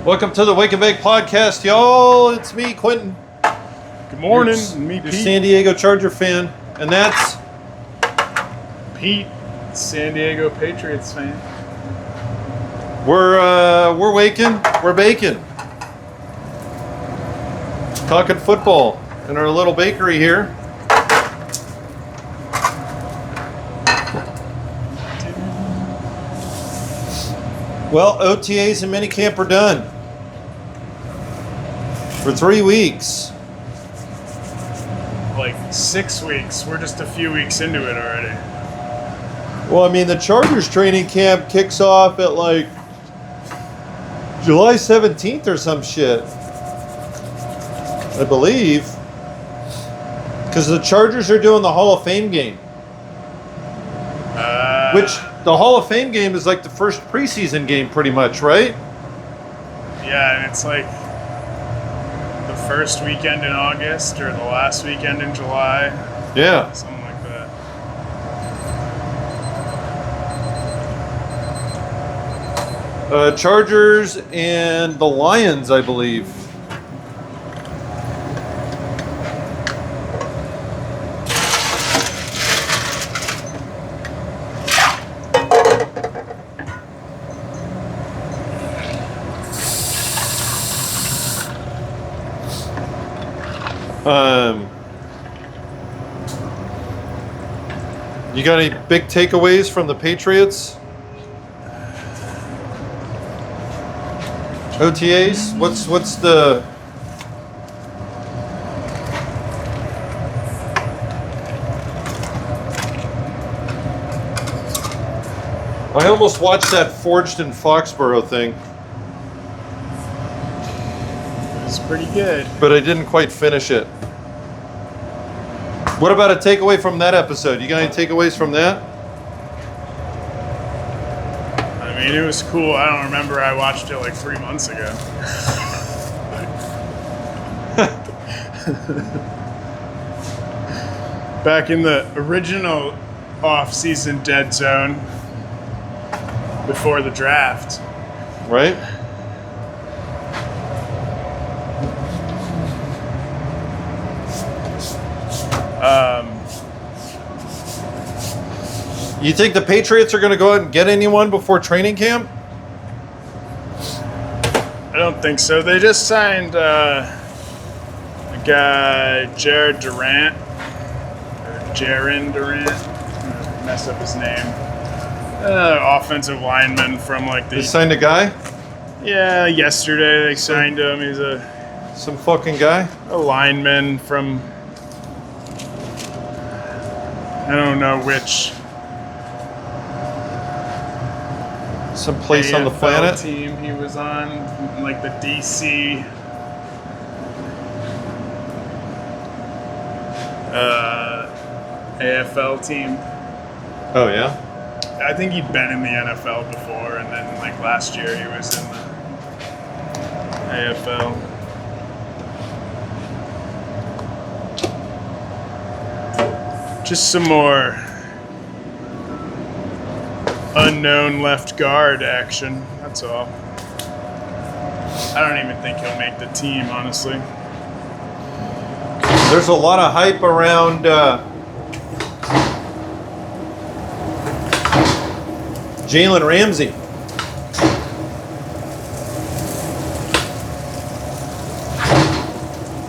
Welcome to the Wake and Bake podcast, y'all. It's me, Quentin. Good morning. Me, Pete. San Diego Charger fan, and that's Pete, San Diego Patriots fan. We're waking, we're baking, talking football in our little bakery here. Well, OTAs and minicamp are done for 3 weeks. Like 6 weeks. We're just a few weeks into it already. Well, I mean, the Chargers training camp kicks off at like July 17th or some shit, I believe. Because the Chargers are doing the Hall of Fame game. Which, the Hall of Fame game is like the first preseason game pretty much, right? Yeah, and it's like the first weekend in August or the last weekend in July. Yeah. Something like that. Chargers and the Lions, I believe. You got any big takeaways from the Patriots? OTAs? What's the... I almost watched that Forged in Foxborough thing. It was pretty good. But I didn't quite finish it. What about a takeaway from that episode? You got any takeaways from that? I mean, it was cool. I don't remember. I watched it like 3 months ago. Back in the original off-season dead zone before the draft. Right? You think the Patriots are going to go out and get anyone before training camp? I don't think so. They just signed a guy, Jared Durant, or Jaron Durant. I messed up his name. Offensive lineman from like the... They signed a guy? Yeah, yesterday they signed him. He's some fucking guy? A lineman from... I don't know which... Some place AFL on the planet? Team he was on, like the DC... AFL team. Oh, yeah? I think he'd been in the NFL before, and then like last year he was in the AFL. Just some more unknown left guard action, that's all. I don't even think he'll make the team, honestly. There's a lot of hype around Jaylen Ramsey.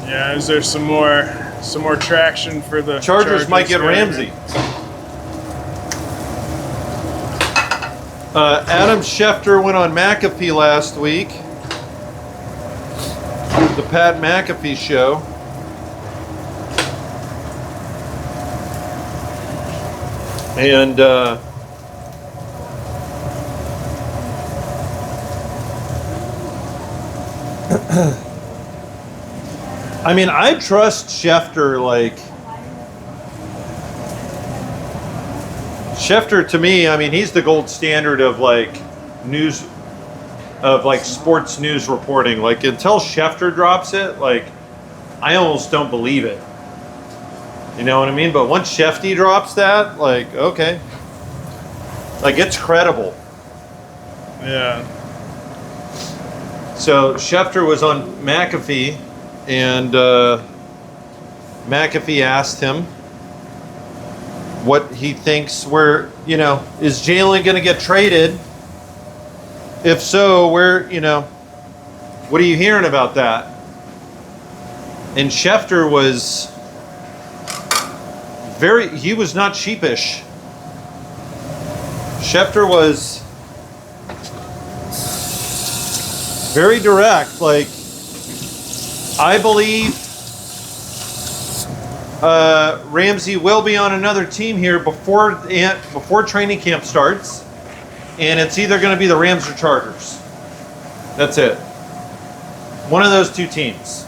Yeah, is there some more traction for the Chargers might get Ramsey. Adam Schefter went on McAfee last week. The Pat McAfee show. And I mean, I trust Schefter. Like, Schefter to me, I mean, he's the gold standard of like news, of like sports news reporting. Like, until Schefter drops it, like, I almost don't believe it. You know what I mean? But once Shefty drops that, like, okay. Like, it's credible. Yeah. So Schefter was on McAfee, and McAfee asked him what he thinks is Jaylen going to get traded? If so, what are you hearing about that? And Schefter was he was not sheepish. Schefter was very direct. Like, I believe Ramsey will be on another team here before training camp starts, and it's either going to be the Rams or Chargers. That's it. One of those two teams.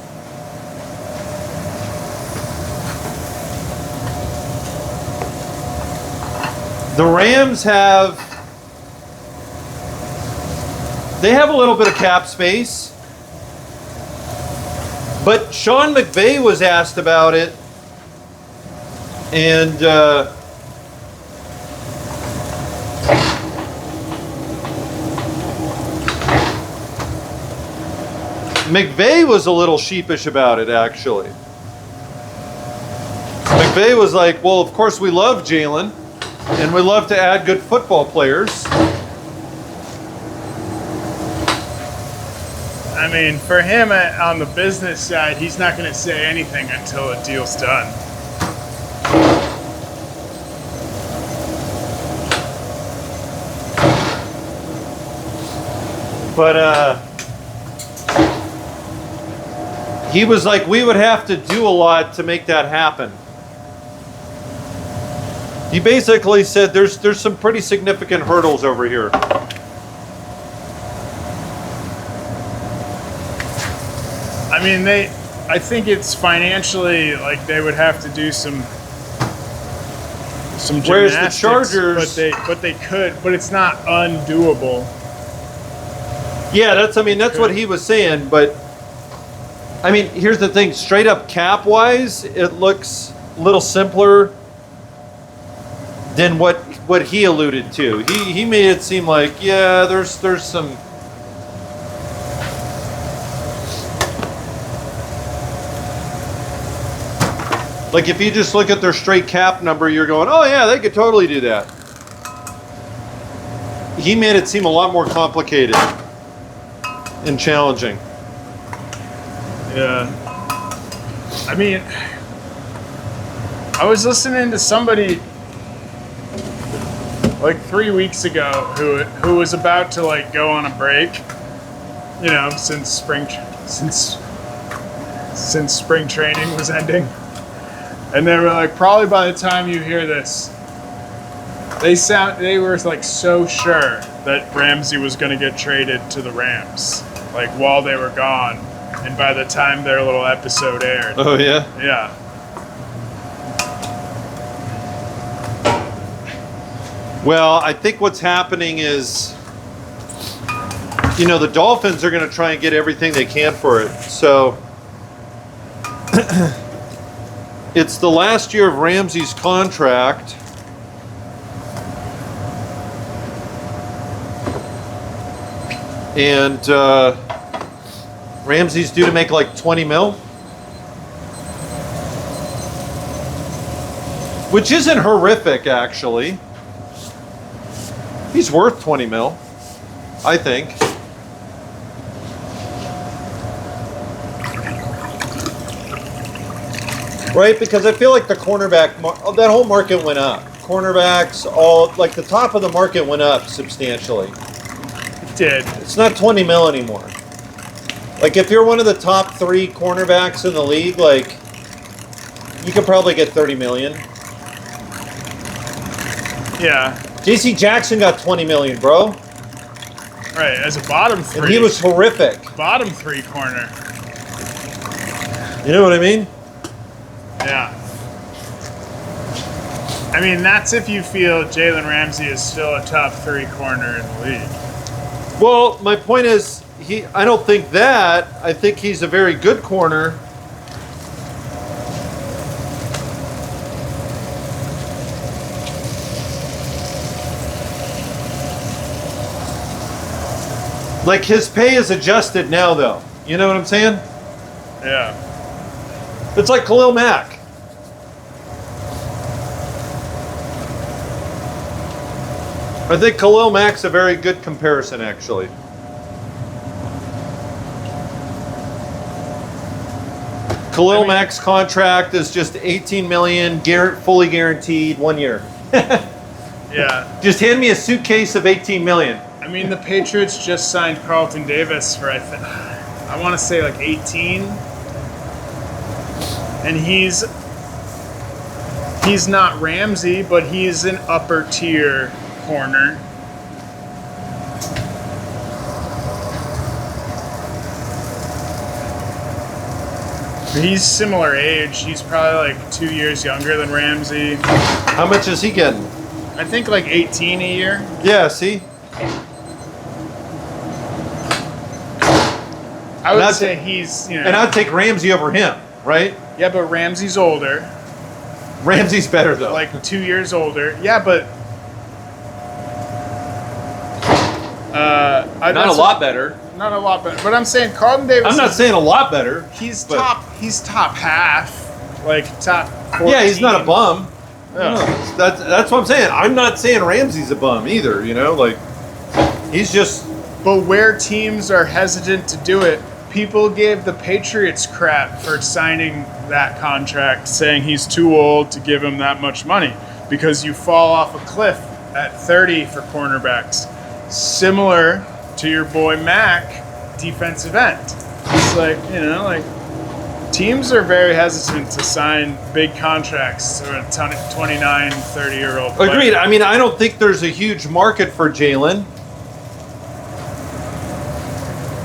The Rams have a little bit of cap space, but Sean McVay was asked about it, and McVay was a little sheepish about it, actually. McVay was like, well, of course we love Jaylen, and we love to add good football players. I mean, for him on the business side, he's not going to say anything until a deal's done. But he was like, we would have to do a lot to make that happen. He basically said there's some pretty significant hurdles over here. I mean, I think it's financially, like, they would have to do some gymnastics. Whereas the Chargers, but they could, but it's not undoable. Yeah, that's what he was saying. But I mean, here's the thing: straight up cap wise, it looks a little simpler than what he alluded to. He made it seem like, yeah, there's some. Like, if you just look at their straight cap number, you're going, oh yeah, they could totally do that. He made it seem a lot more complicated and challenging. Yeah. I mean, I was listening to somebody like 3 weeks ago who was about to, like, go on a break, since spring training was ending. And they were like, probably by the time you hear this, they were like so sure that Ramsey was going to get traded to the Rams, like, while they were gone, and by the time their little episode aired. Oh yeah? Yeah. Well, I think what's happening is, the Dolphins are going to try and get everything they can for it. So it's the last year of Ramsey's contract. And Ramsey's due to make like 20 mil. Which isn't horrific, actually. He's worth 20 mil, I think. Right? Because I feel like the cornerback, that whole market went up. Cornerbacks, like the top of the market went up substantially. It did. It's not 20 mil anymore. Like, if you're one of the top 3 cornerbacks in the league, like, you could probably get 30 million. Yeah. JC Jackson got 20 million, bro. Right, as a bottom 3. And he was horrific. Bottom 3 corner. You know what I mean? Yeah. I mean, that's if you feel Jaylen Ramsey is still a top 3 corner in the league. Well, my point is, I don't think that. I think he's a very good corner. Like, his pay is adjusted now, though. You know what I'm saying? Yeah. It's like Khalil Mack. I think Khalil Mack's a very good comparison, actually. Khalil Mack's contract is just $18 million, fully guaranteed, 1 year. Yeah. Just hand me a suitcase of $18 million. I mean, the Patriots just signed Carlton Davis for, I want to say like 18. And he's not Ramsey, but he's an upper tier corner. He's similar age. He's probably like 2 years younger than Ramsey. How much is he getting? I think like 18 a year. Yeah, see? I would say he's, And I'd take Ramsey over him, right? Yeah, but Ramsey's older. Ramsey's better, though. Like 2 years older. Yeah, but not a lot better. Not a lot better. But I'm saying Carlton Davis. I'm not saying a lot better. He's top half. Like top 14. Yeah, he's not a bum. Yeah. No, that's what I'm saying. I'm not saying Ramsey's a bum either, like he's just. But where teams are hesitant to do it, people gave the Patriots crap for signing that contract, saying he's too old to give him that much money because you fall off a cliff at 30 for cornerbacks. Similar to your boy Mack, defensive end. It's like, teams are very hesitant to sign big contracts to a 29, 30-year-old player. Agreed. I mean, I don't think there's a huge market for Jaylen.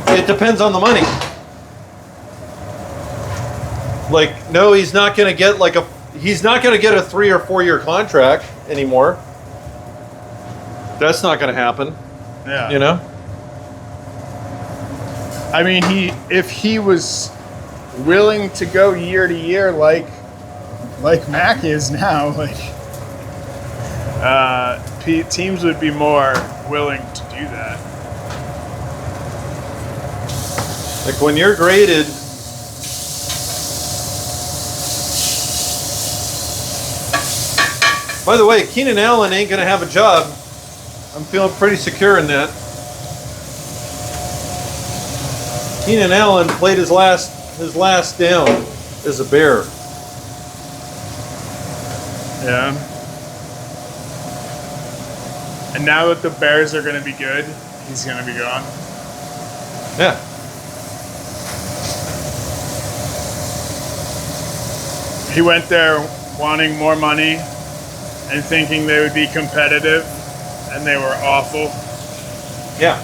It depends on the money. Like, no, he's not going to get a 3 or 4 year contract anymore. That's not going to happen. Yeah. I mean, if he was willing to go year to year like Mac is now, teams would be more willing to do that. Like when you're graded, by the way, Keenan Allen ain't going to have a job. I'm feeling pretty secure in that. Keenan Allen played his last down as a Bear. Yeah. And now that the Bears are going to be good, he's going to be gone. Yeah. He went there wanting more money and thinking they would be competitive, and they were awful. Yeah.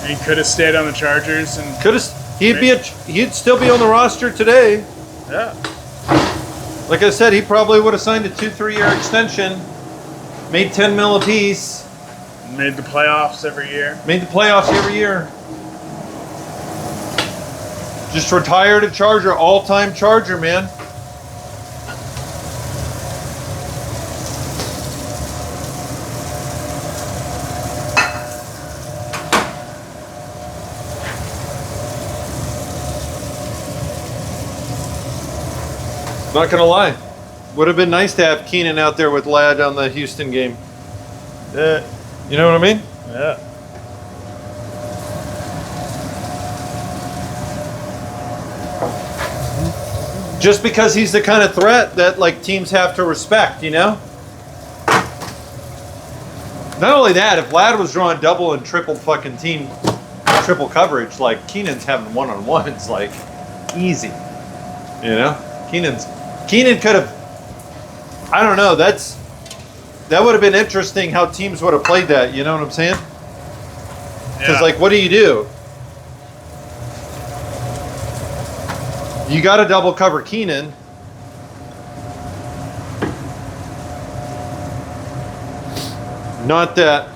He could have stayed on the Chargers and he'd still be on the roster today. yeah. Like I said, he probably would have signed a 2-3 year extension, made $10 million apiece. Made the playoffs every year. Just retired a Charger, all-time Charger, man. Not gonna lie, would have been nice to have Keenan out there with Ladd on the Houston game. You know what I mean? Yeah. Just because he's the kind of threat that teams have to respect, Not only that, if Ladd was drawing double and triple coverage, Keenan's having one-on-ones, easy. Keenan could have, I don't know, that would have been interesting how teams would have played that, you know what I'm saying? Because, what do? You got to double cover Keenan. Not that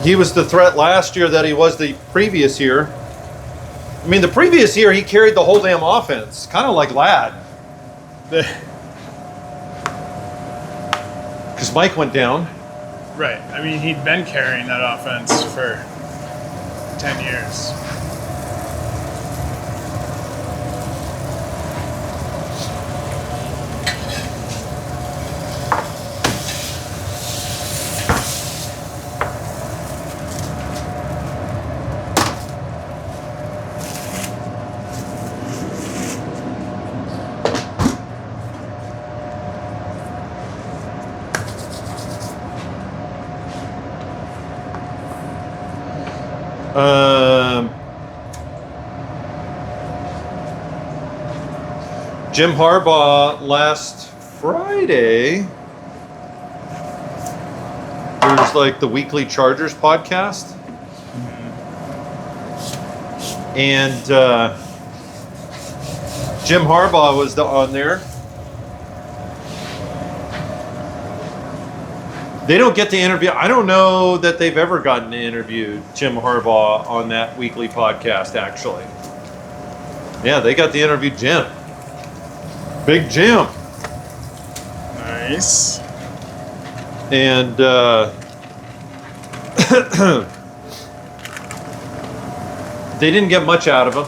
he was the threat last year that he was the previous year. I mean, the previous year he carried the whole damn offense, kind of like Ladd. Because Mike went down. Right. I mean, he'd been carrying that offense for 10 years. Jim Harbaugh last Friday. There's like the weekly Chargers podcast. And Jim Harbaugh was on there. They don't get to interview. I don't know that they've ever gotten to interview Jim Harbaugh on that weekly podcast, actually. Yeah, they got to interview Jim. Big Jim. Nice. And they didn't get much out of him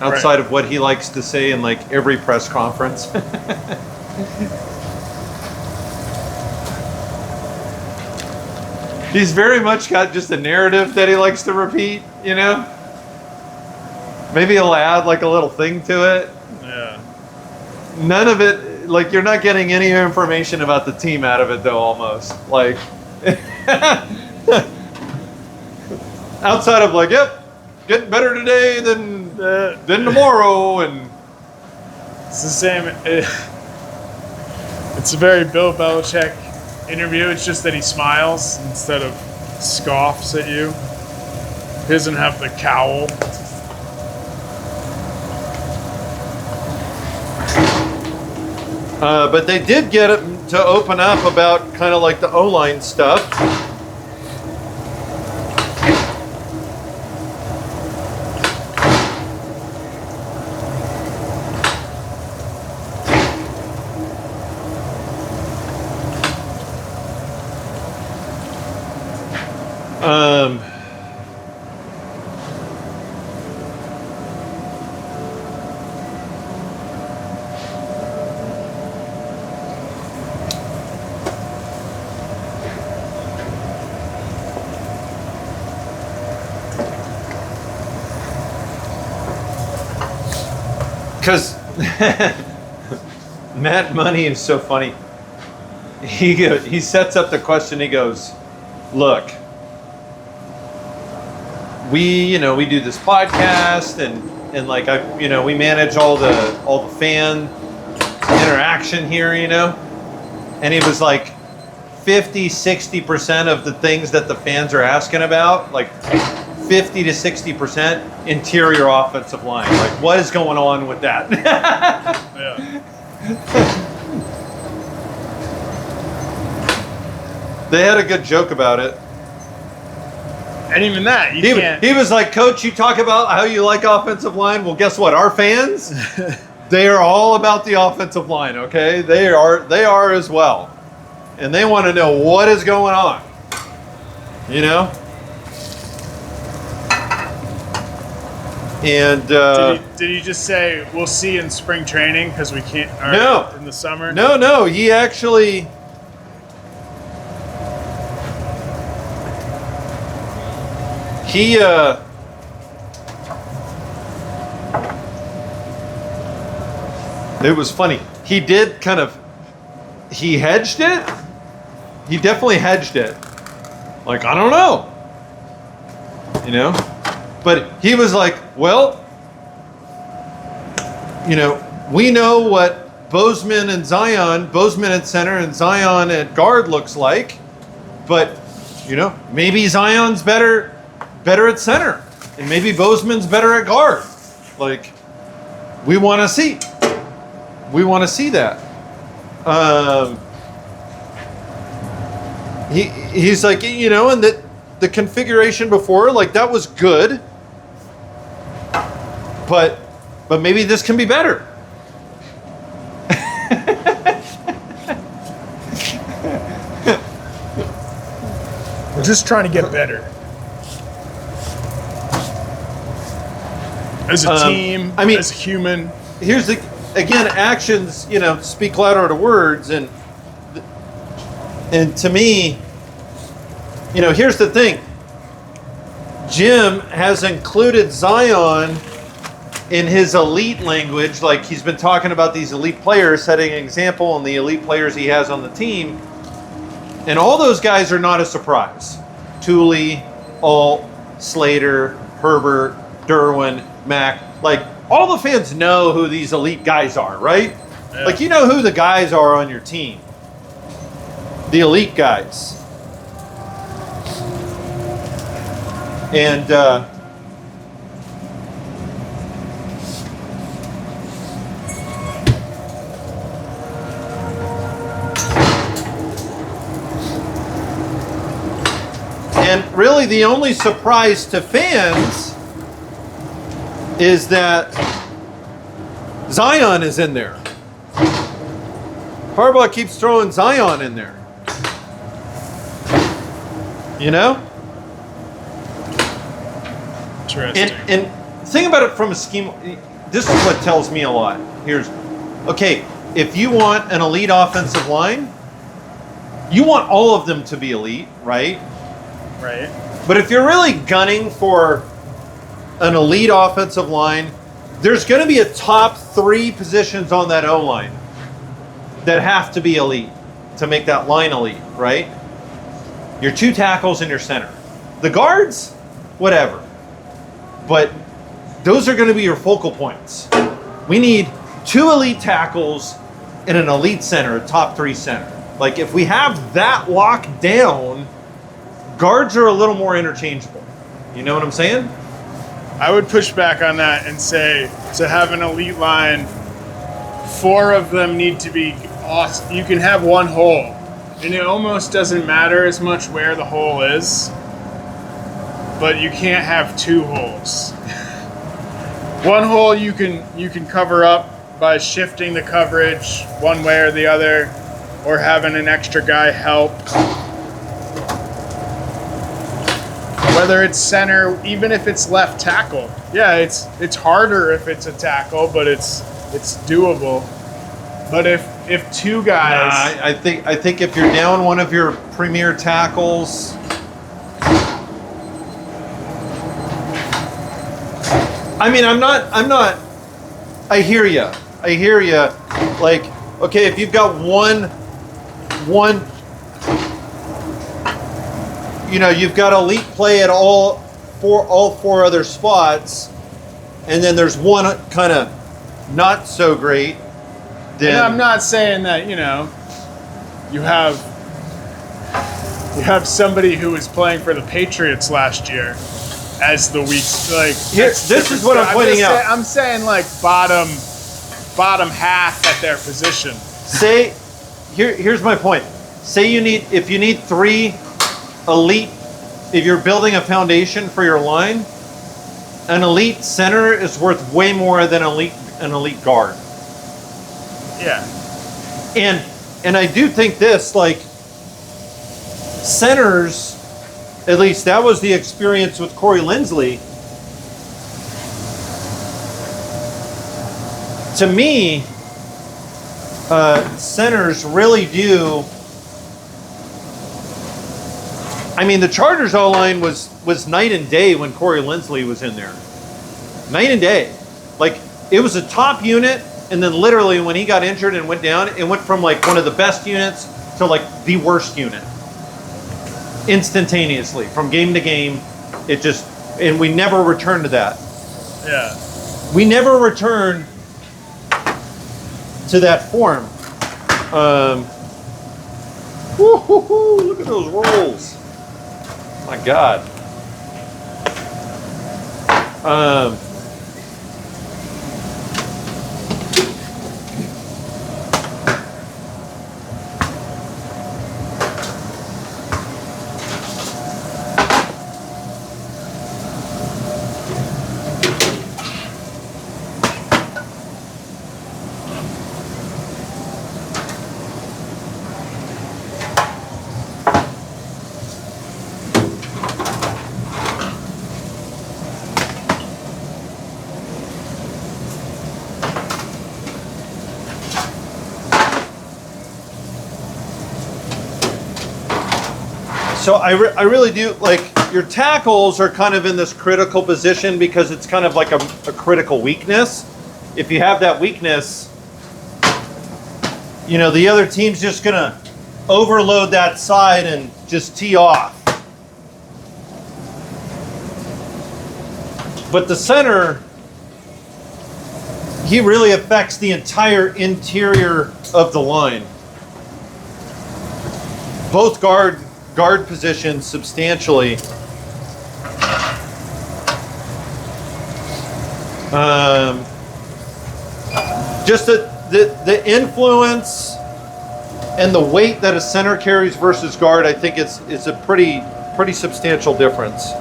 outside of what he likes to say in like every press conference. He's very much got just a narrative that he likes to repeat, you know? Maybe he'll add like a little thing to it. Yeah. None of it, like you're not getting any information about the team out of it though, almost. Like, outside of like, yep, getting better today than tomorrow, and it's the same. It's a very Bill Belichick interview. It's just that he smiles instead of scoffs at you. He doesn't have the cowl. But they did get it to open up about kind of like the O-line stuff. Because Matt Money is so funny. He sets up the question. He goes, "Look, we do this podcast and like we manage all the fan interaction here, And he was like 50-60% of the things that the fans are asking about, like 50 to 60% interior offensive line. Like, what is going on with that?" Yeah. They had a good joke about it. And even that, you can't. He was like, "Coach, you talk about how you like offensive line. Well, guess what? Our fans, they are all about the offensive line, okay? They are as well. And they want to know what is going on. And Did he just say we'll see in spring training because we can't? No. In the summer. No. He actually. It was funny. He did he hedged it. He definitely hedged it. Like, I don't know. But he was like, well, we know what Bozeman at center and Zion at guard looks like, but, maybe Zion's better at center, and maybe Bozeman's better at guard. Like, we want to see that. He's like, and that the configuration before, like, that was good. But maybe this can be better. just trying to get better as a team. I mean, as a human. Here's the again, actions, speak louder to words, and to me, here's the thing. Jim has included Zion in his elite language, like he's been talking about these elite players, setting an example, and the elite players he has on the team. And all those guys are not a surprise. Thule, Alt, Slater, Herbert, Derwin, Mack. Like, all the fans know who these elite guys are, right? Yeah. Like, you know who the guys are on your team. The elite guys. And, really the only surprise to fans is that Zion is in there. Harbaugh keeps throwing Zion in there. Interesting. And think about it from a scheme. This is what tells me a lot. If you want an elite offensive line, you want all of them to be elite, right? Right. But if you're really gunning for an elite offensive line, there's going to be a top 3 positions on that O-line that have to be elite to make that line elite, right? Your 2 tackles and your center. The guards, whatever. But those are going to be your focal points. We need 2 elite tackles and an elite center, a top 3 center. Like, if we have that locked down, guards are a little more interchangeable. You know what I'm saying? I would push back on that and say to have an elite line, 4 of them need to be awesome. You can have 1 hole, and it almost doesn't matter as much where the hole is, but you can't have 2 holes. 1 hole you can cover up by shifting the coverage one way or the other, or having an extra guy help. Whether it's center, even if it's left tackle. Yeah, it's harder if it's a tackle, but it's doable. But if 2 guys, I think if you're down one of your premier tackles, I mean, I'm not. I hear you. Like, okay, if you've got one. You've got elite play at all 4 other spots, and then there's one kind of not so great. Then and I'm not saying that you have somebody who was playing for the Patriots last year as the weak. Like, this is what I'm pointing out. I'm saying like bottom half at their position. Here's my point. Say if you need 3 elite, if you're building a foundation for your line, an elite center is worth way more than an elite guard. Yeah. And I do think this, like, centers, at least that was the experience with Corey Linsley. To me, centers really do. I mean, the Chargers O-line was night and day when Corey Linsley was in there. Night and day. Like, it was a top unit, and then literally when he got injured and went down, it went from like one of the best units to like the worst unit. Instantaneously, from game to game. And we never returned to that. Yeah. We never returned to that form. Look at those rolls. My God. So I really do like your tackles are kind of in this critical position because it's kind of like a critical weakness. If you have that weakness, you know, the other team's just going to overload that side and just tee off. But the center, he really affects the entire interior of the line. Both guard positions substantially. Just the influence and the weight that a center carries versus guard, I think it's a pretty substantial difference.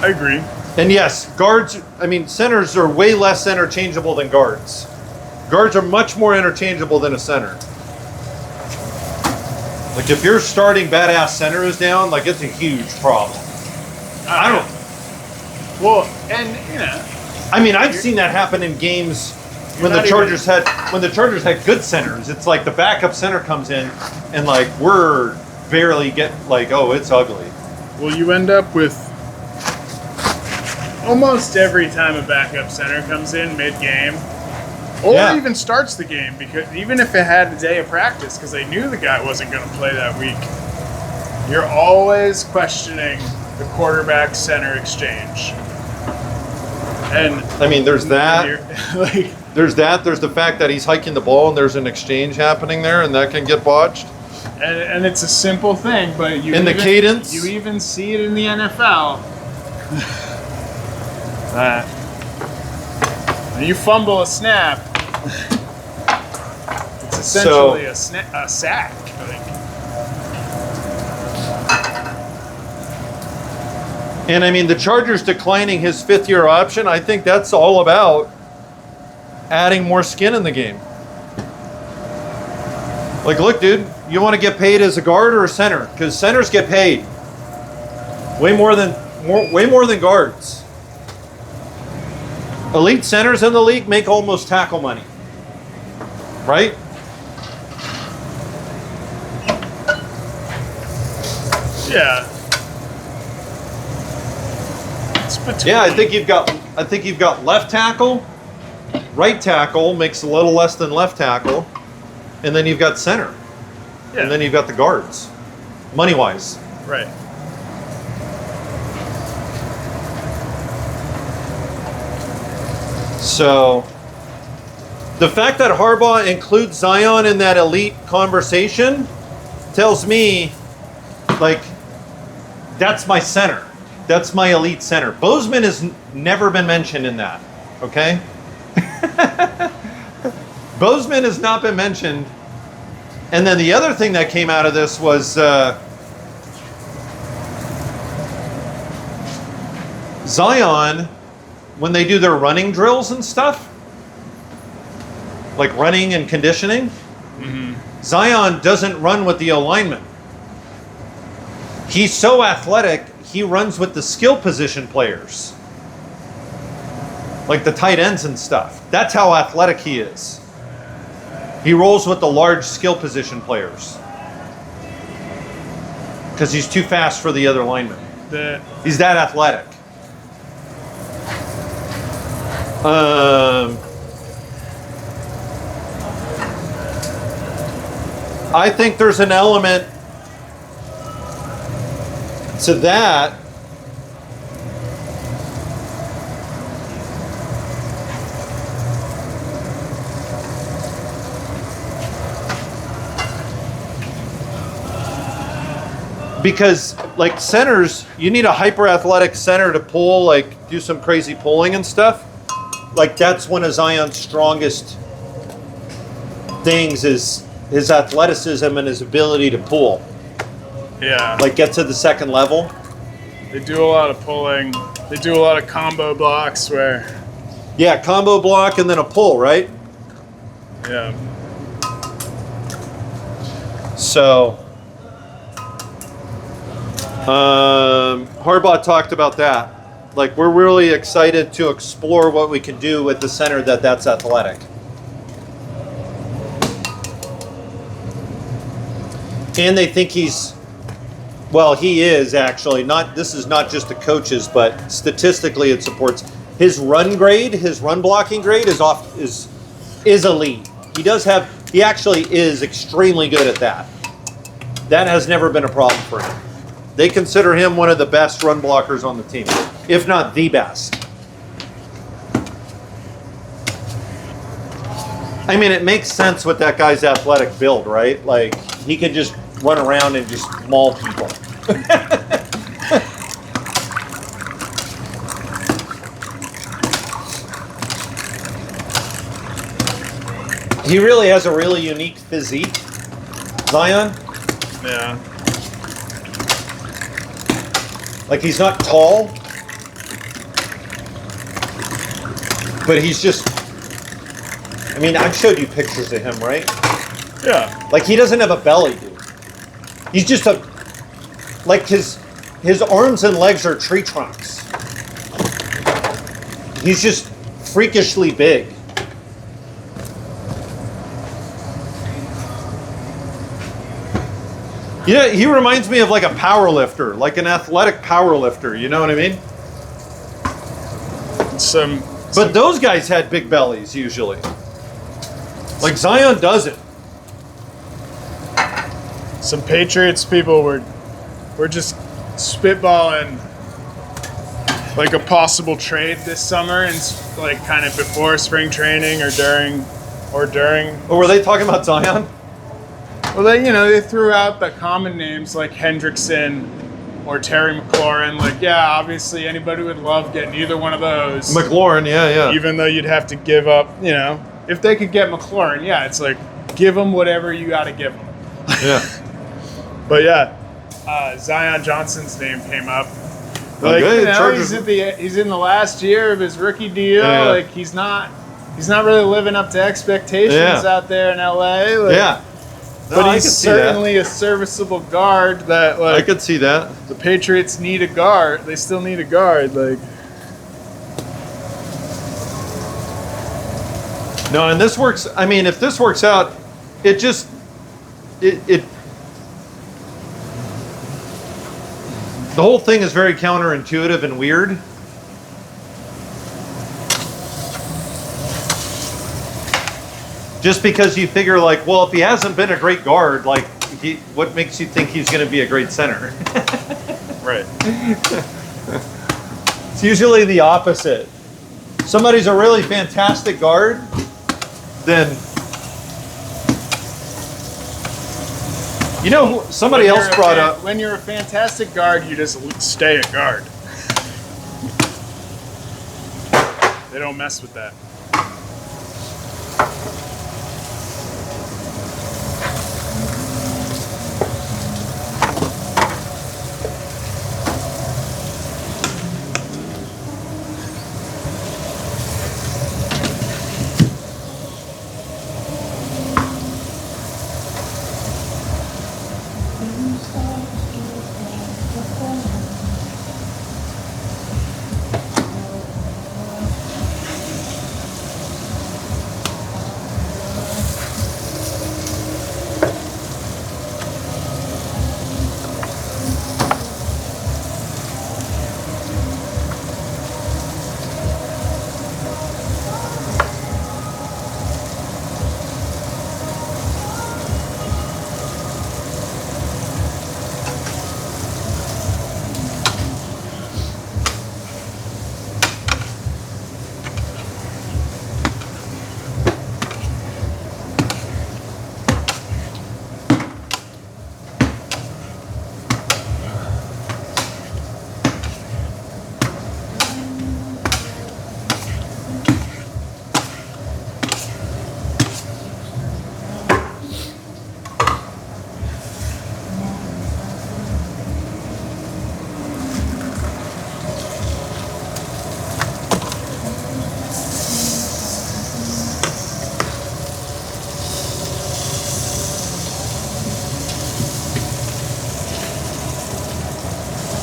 I agree. And yes, centers are way less interchangeable than guards. Guards are much more interchangeable than a center. Like if your starting badass center is down, like it's a huge problem. I don't. Well, and you know. I mean, I've seen that happen in games when the Chargers had good centers. It's like the backup center comes in, and like we're barely it's ugly. Well, you end up with almost every time a backup center comes in mid-game, or even starts the game, because even if it had a day of practice, because they knew the guy wasn't going to play that week, you're always questioning the quarterback-center exchange. And I mean, there's that. Like, there's the fact that he's hiking the ball and there's an exchange happening there, and that can get botched. And it's a simple thing, but the cadence, you even see it in the NFL. When you fumble a snap, it's essentially a sack. And I mean, the Chargers declining his fifth-year option, I think that's all about adding more skin in the game. Like, look, dude, you want to get paid as a guard or a center? Because centers get paid way more than guards. Elite centers in the league make almost tackle money, right? Yeah. Yeah, I think you've got left tackle, right tackle makes a little less than left tackle, and then you've got center, and then you've got the guards, money wise. Right. So, the fact that Harbaugh includes Zion in that elite conversation tells me, like, that's my center. That's my elite center. Bozeman has never been mentioned in that, okay? Bozeman has not been mentioned. And then the other thing that came out of this was Zion, when they do their running drills and stuff, like running and conditioning, Zion doesn't run with the alignment. He's so athletic, he runs with the skill position players, like the tight ends and stuff. That's how athletic he is. He rolls with the large skill position players because he's too fast for the other linemen. He's that athletic. I think there's an element to that because, like, centers, you need a hyper athletic center to pull, like, do some crazy pulling and stuff. Like, that's one of Zion's strongest things is his athleticism and his ability to pull. Yeah. Like, get to the second level. They do a lot of pulling. They do a lot of combo blocks where... Yeah, combo block and then a pull, right? Yeah. So, Harbaugh talked about that. Like, we're really excited to explore what we can do with the center that's athletic. And they think he's, well, he is actually not. This is not just the coaches, but statistically, it supports his run grade. His run blocking grade is elite. He actually is extremely good at that. That has never been a problem for him. They consider him one of the best run blockers on the team, if not the best. I mean, it makes sense with that guy's athletic build, right? Like, he could just run around and just maul people. He really has a really unique physique, Zion. Yeah. Like, he's not tall, but he's just, I mean, I've showed you pictures of him, right? Yeah. Like, he doesn't have a belly, dude. He's just like his arms and legs are tree trunks. He's just freakishly big. Yeah, he reminds me of like a power lifter, like an athletic power lifter, you know what I mean? But those guys had big bellies usually. Like Zion doesn't. Some Patriots people were just spitballing like a possible trade this summer, and like kind of before spring training or during. Oh, were they talking about Zion? Well, they threw out the common names like Hendrickson or Terry McLaurin. Like, yeah, obviously anybody would love getting either one of those. McLaurin, yeah. Even though you'd have to give up, if they could get McLaurin, yeah, it's like give them whatever you got to give them. Yeah. But yeah, Zion Johnson's name came up. Like, okay, he's in the last year of his rookie deal. Yeah. Like, he's not really living up to expectations out there in LA. Like, yeah. No, but he's certainly a serviceable guard that, like, I could see that. The Patriots need a guard. They still need a guard. Like, no, and this works. I mean, if this works out, it the whole thing is very counterintuitive and weird. Just because you figure, like, well, if he hasn't been a great guard, like, what makes you think he's going to be a great center? right. It's usually the opposite. Somebody's a really fantastic guard, then, somebody else brought up. When you're a fantastic guard, you just stay a guard. They don't mess with that.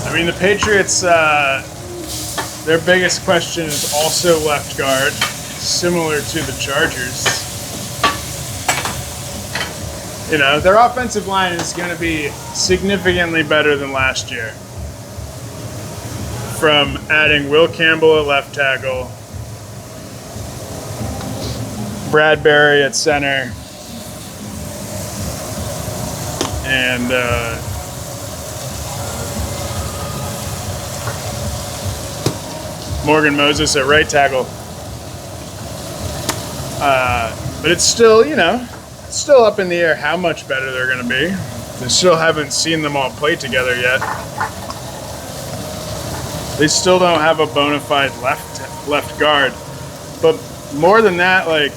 I mean, the Patriots, their biggest question is also left guard, similar to the Chargers. You know, their offensive line is going to be significantly better than last year. From adding Will Campbell at left tackle, Bradbury at center, and Morgan Moses at right tackle. But it's still, you know, still up in the air how much better they're going to be. They still haven't seen them all play together yet. They still don't have a bona fide left guard. But more than that, like,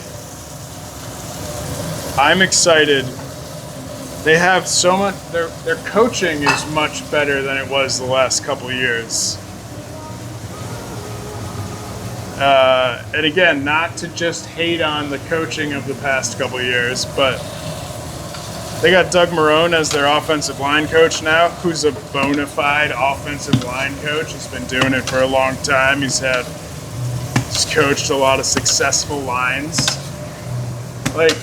I'm excited. They have so much. Their coaching is much better than it was the last couple of years. And again, not to just hate on the coaching of the past couple of years, but they got Doug Marrone as their offensive line coach now, who's a bona fide offensive line coach. He's been doing it for a long time. He's coached a lot of successful lines. Like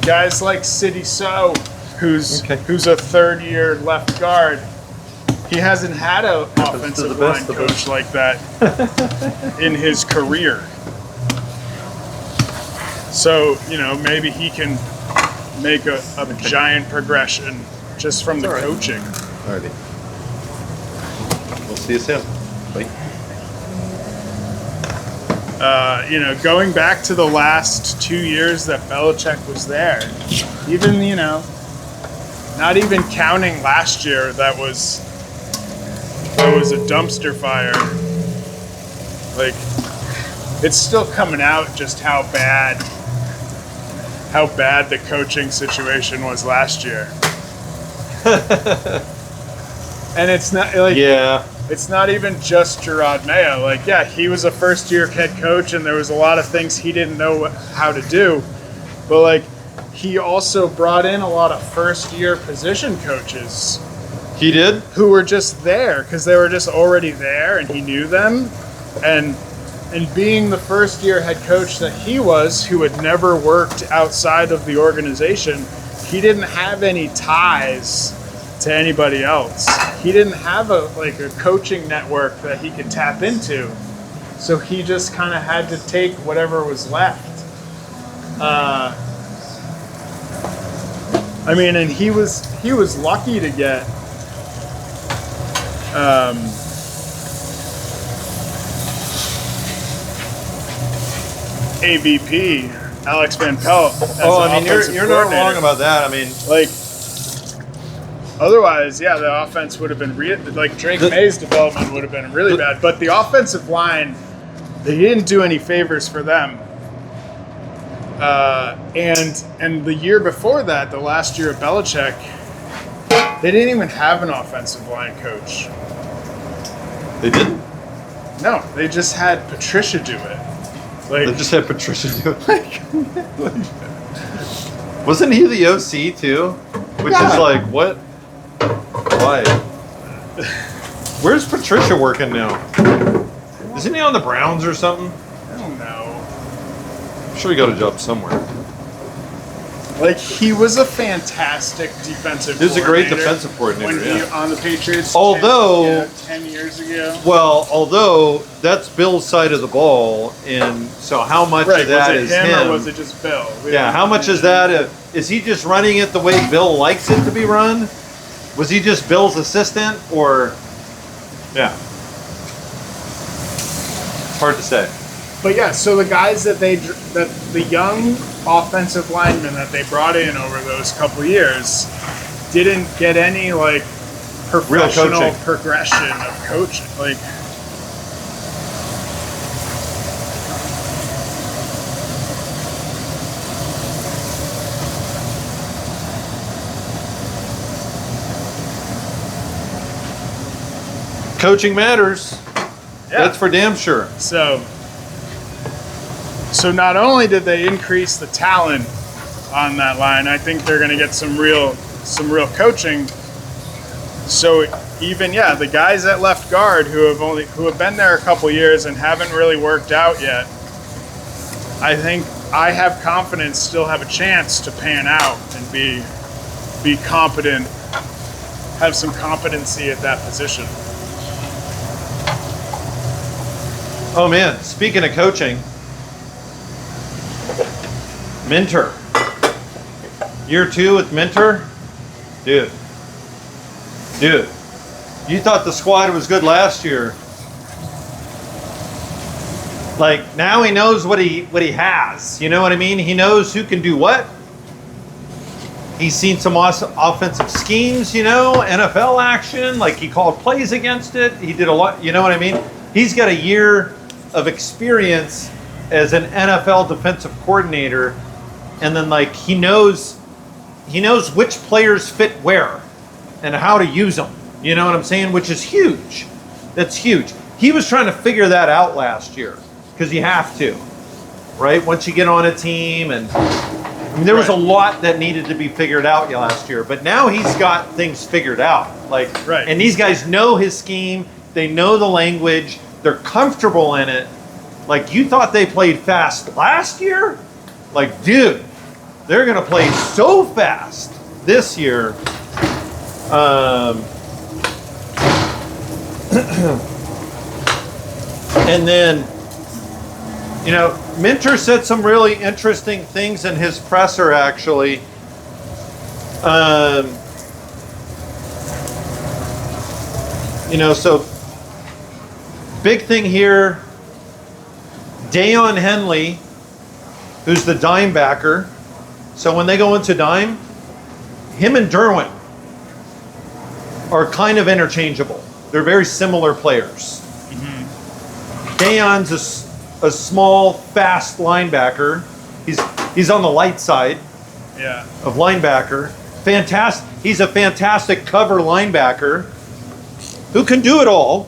guys like Sidney So, who's a third-year left guard. He hasn't had an offensive line coach like that in his career. So, you know, maybe he can make a giant progression just from the coaching. Alrighty. We'll see you soon. Bye. You know, going back to the last 2 years that Belichick was there, even, you know, not even counting last year, that was a dumpster fire. Like, it's still coming out just how bad the coaching situation was last year. And it's not like, it's not even just Gerard Mayo. Like, yeah, he was a first-year head coach, and there was a lot of things he didn't know how to do. But like, he also brought in a lot of first-year position coaches. He did? Who were just there because they were just already there, and he knew them. And being the first-year head coach that he was, who had never worked outside of the organization, he didn't have any ties to anybody else. He didn't have a coaching network that he could tap into. So he just kind of had to take whatever was left. I mean, and he was lucky to get AVP, Alex Van Pelt. I mean, you're not wrong about that. I mean, like, otherwise, yeah, the offense would have been like Drake May's development would have been really bad. But the offensive line, they didn't do any favors for them. And the year before that, the last year of Belichick, they didn't even have an offensive line coach. They didn't? No, they just had Patricia do it. Like, they just had Patricia do it. Wasn't he the OC too? Which is like, what? Why? Where's Patricia working now? Isn't he on the Browns or something? I don't know. I'm sure he got a job somewhere. Like, he was a fantastic defensive coordinator. He was a great defensive coordinator, when he on the Patriots 10 years ago. Well, although that's Bill's side of the ball, and so how much of that is him? Or was it just Bill? How much is that? Is he just running it the way Bill likes it to be run? Was he just Bill's assistant, or... Yeah. It's hard to say. But yeah, so the guys that the young offensive linemen that they brought in over those couple years didn't get any like professional progression of coaching. Like, coaching matters. Yeah. That's for damn sure. So not only did they increase the talent on that line, I think they're going to get some real coaching. So even the guys at left guard who have been there a couple years and haven't really worked out yet, I think I have confidence, still have a chance to pan out and be competent, have some competency at that position. Oh man, speaking of coaching, Minter. Year 2 with Minter? Dude. You thought the squad was good last year. Like, now he knows what he has. You know what I mean? He knows who can do what. He's seen some awesome offensive schemes, NFL action. Like, he called plays against it. He did a lot, you know what I mean? He's got a year of experience as an NFL defensive coordinator. And then, like, he knows which players fit where and how to use them. You know what I'm saying? Which is huge. That's huge. He was trying to figure that out last year because you have to, right? Once you get on a team, and I mean, there was a lot that needed to be figured out last year, but now he's got things figured out. And these guys know his scheme. They know the language. They're comfortable in it. Like, you thought they played fast last year? Like, dude, they're going to play so fast this year. And then, Minter said some really interesting things in his presser, actually. So big thing here, Deion Henley, who's the dime backer. So when they go into dime, him and Derwin are kind of interchangeable. They're very similar players. Mm-hmm. Deion's a small, fast linebacker. He's on the light side of linebacker. Fantastic. He's a fantastic cover linebacker who can do it all.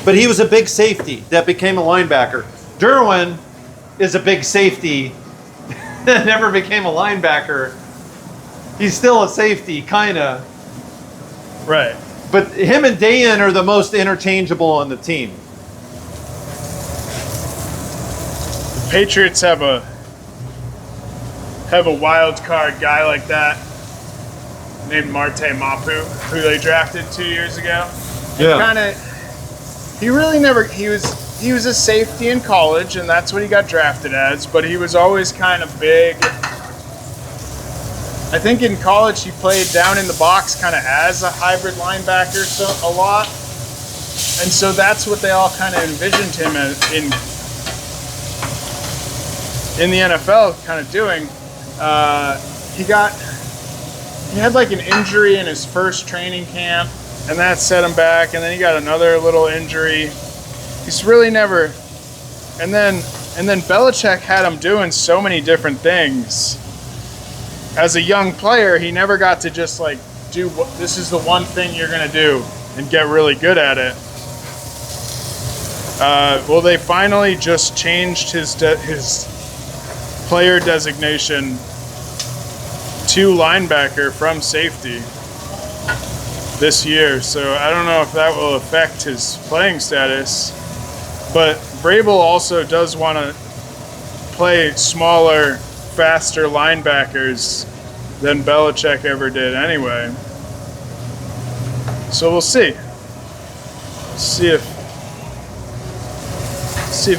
But he was a big safety that became a linebacker. Derwin is a big safety that never became a linebacker. He's still a safety, kind of. Right. But him and Deion are the most interchangeable on the team. The Patriots have a wild card guy like that named Marte Mapu, who they drafted 2 years ago. Yeah. He really never. He was a safety in college, and that's what he got drafted as. But he was always kind of big. I think in college he played down in the box kind of as a hybrid linebacker a lot. And so that's what they all kind of envisioned him as in the NFL kind of doing. He had like an injury in his first training camp, and that set him back, and then he got another little injury. He's really never, and then Belichick had him doing so many different things. As a young player, he never got to just like do this is the one thing you're gonna do and get really good at it. Well, they finally just changed his player designation to linebacker from safety this year, so I don't know if that will affect his playing status. But Vrabel also does want to play smaller, faster linebackers than Belichick ever did anyway. So we'll see. See if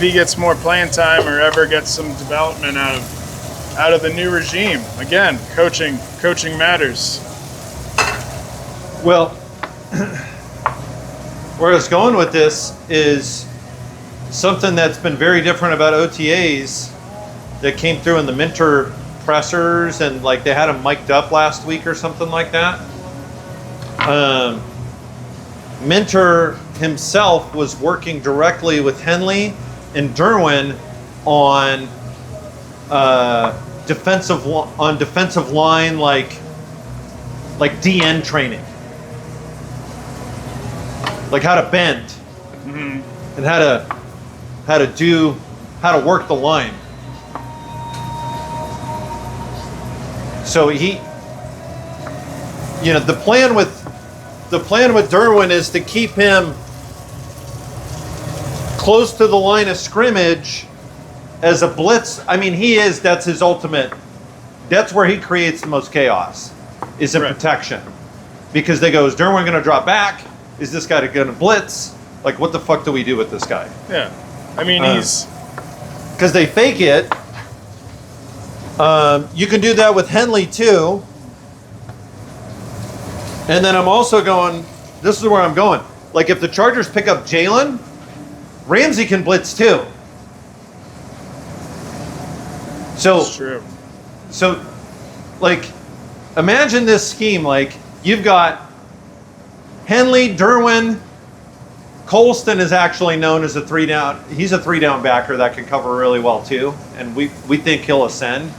he gets more playing time or ever gets some development out of the new regime. Again, coaching matters. Well, where I was going with this is something that's been very different about OTAs that came through in the Minter pressers, and like they had him mic'd up last week or something like that. Minter himself was working directly with Henley and Derwin on defensive line, like DN training, like how to bend and how to work the line. So the plan with Derwin is to keep him close to the line of scrimmage as a blitz, I mean, that's his ultimate, that's where he creates the most chaos, is in protection. Because they go, is Derwin going to drop back? Is this guy going to blitz? Like, what the fuck do we do with this guy? Yeah. I mean, because they fake it. You can do that with Henley, too. And then I'm also going, this is where I'm going. Like, if the Chargers pick up Jaylen, Ramsey can blitz, too. So, that's true. So, like, imagine this scheme. Like, you've got Henley, Derwin. Colston is actually known as a 3-down. He's a 3-down backer that can cover really well, too. And we think he'll ascend.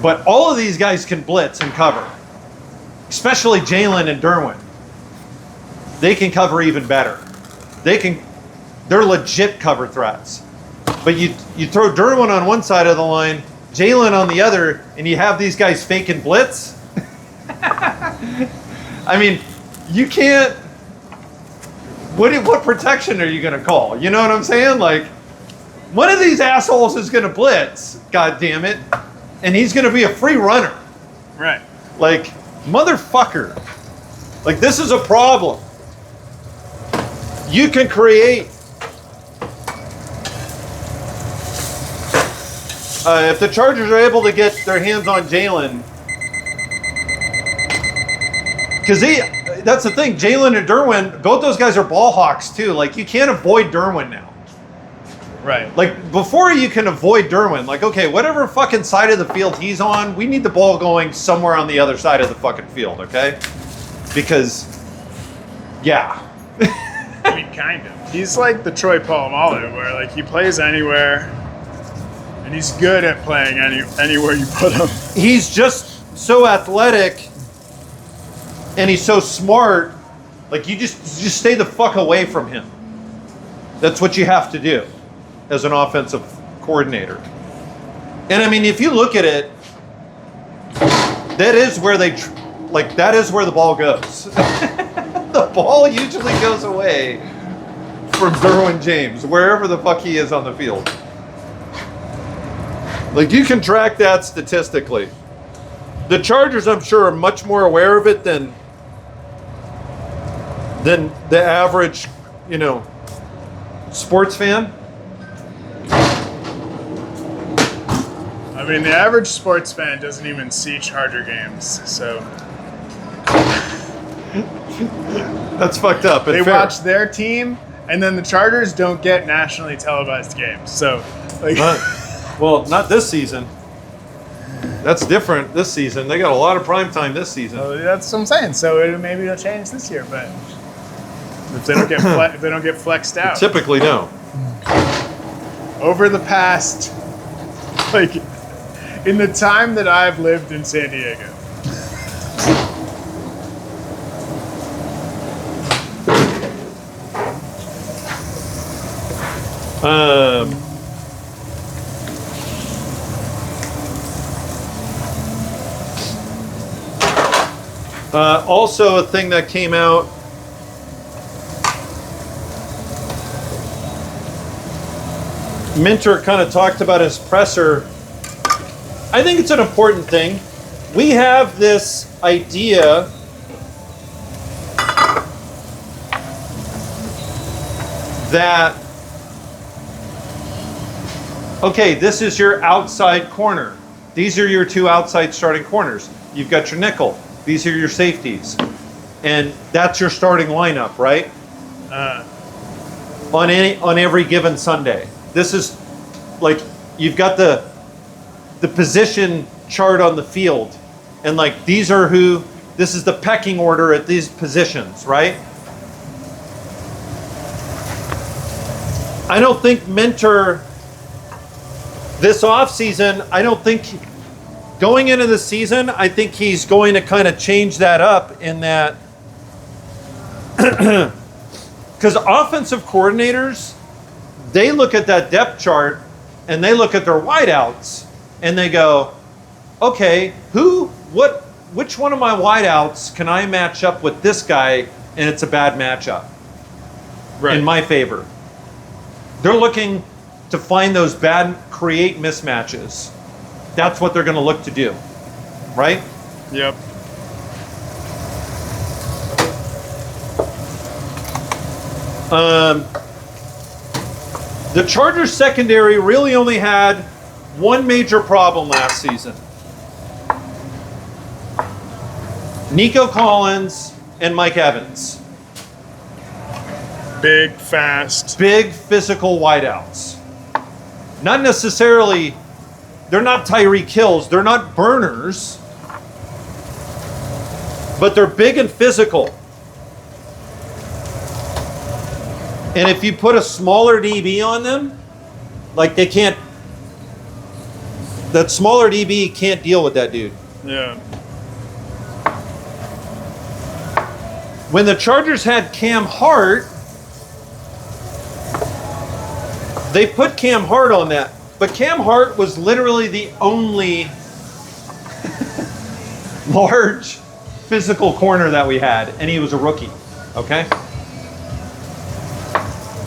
But all of these guys can blitz and cover. Especially Jaylen and Derwin. They can cover even better. They're legit cover threats. But you throw Derwin on one side of the line, Jaylen on the other, and you have these guys faking blitz. I mean, you can't. What protection are you going to call? You know what I'm saying? Like, one of these assholes is going to blitz. God damn it, and he's going to be a free runner. Right. Like, motherfucker. Like, this is a problem. You can create. If the Chargers are able to get their hands on Jaylen, because that's the thing, Jaylen and Derwin, both those guys are ball hawks too. Like, you can't avoid Derwin now. Right. Like, before you can avoid Derwin, like, okay, whatever fucking side of the field he's on, we need the ball going somewhere on the other side of the fucking field, okay? Because, yeah. I mean, kind of. He's like the Troy Polamalu, where like he plays anywhere. And he's good at playing anywhere you put him. He's just so athletic, and he's so smart. Like, you just stay the fuck away from him. That's what you have to do as an offensive coordinator. And I mean, if you look at it, that is where that is where the ball goes. The ball usually goes away from Derwin James, wherever the fuck he is on the field. Like, you can track that statistically. The Chargers, I'm sure, are much more aware of it than the average, sports fan. I mean, the average sports fan doesn't even see Charger games, so That's fucked up. They watch their team, and then the Chargers don't get nationally televised games. So, like, well, not this season. That's different this season. They got a lot of prime time this season. that's what I'm saying. So maybe it'll change this year, but if they don't get flexed out, Typically, no. over the past, like, in the time that I've lived in San Diego. Also, a thing that came out. Minter kind of talked about his presser. I think it's an important thing. We have this idea that, okay, this is your outside corner. These are your two outside starting corners. You've got your nickel. These are your safeties. And that's your starting lineup, right? On every given Sunday. This is like, you've got the position chart on the field. And like, this is the pecking order at these positions, right? I don't think Minter this offseason, going into the season, I think he's going to kind of change that up in that, because offensive coordinators, they look at that depth chart and they look at their wideouts and they go, okay, which one of my wideouts can I match up with this guy and it's a bad matchup in my favor? They're looking to find those create mismatches. That's what they're going to look to do, right? Yep. The Chargers secondary really only had one major problem last season. Nico Collins and Mike Evans. Big, fast. Big physical wideouts. Not necessarily, they're not Tyreek Hills, they're not burners, but they're big and physical. And if you put a smaller DB on them, like they can't, that smaller DB can't deal with that dude. Yeah. When the Chargers had Cam Hart, they put Cam Hart on that. But Cam Hart was literally the only large physical corner that we had, and he was a rookie, okay?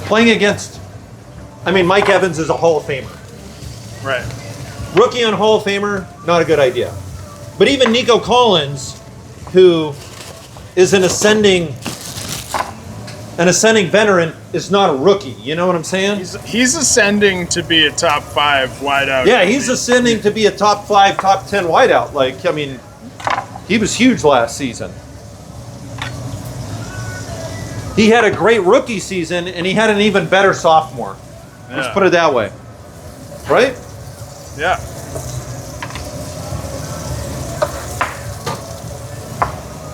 Playing against, Mike Evans is a Hall of Famer. Right. Rookie on Hall of Famer, not a good idea. But even Nico Collins, who is an ascending veteran, is not a rookie. You know what I'm saying? He's ascending to be a top 5 wideout. Yeah, he's ascending to be a top 5, top 10 wideout. He was huge last season. He had a great rookie season, and he had an even better sophomore. Yeah. Let's put it that way. Right? Yeah.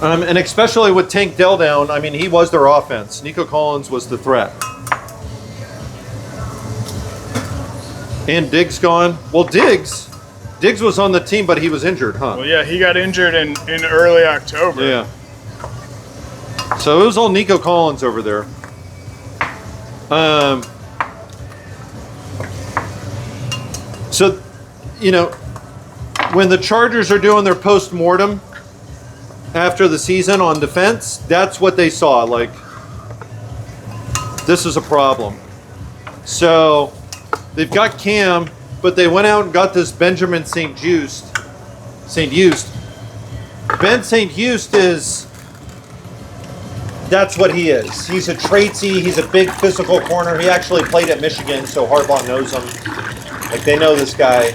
And especially with Tank Dell down, he was their offense. Nico Collins was the threat. And Diggs gone. Well, Diggs was on the team, but he was injured, huh? Well, yeah, he got injured in early October. Yeah. So it was all Nico Collins over there. So, when the Chargers are doing their post-mortem after the season on defense, that's what they saw. This is a problem. So they've got Cam, but they went out and got this Benjamin St. Juste. Ben St. Juste that's what he is. He's a tradesy. He's a big physical corner. He actually played at Michigan, so Harbaugh knows him. They know this guy.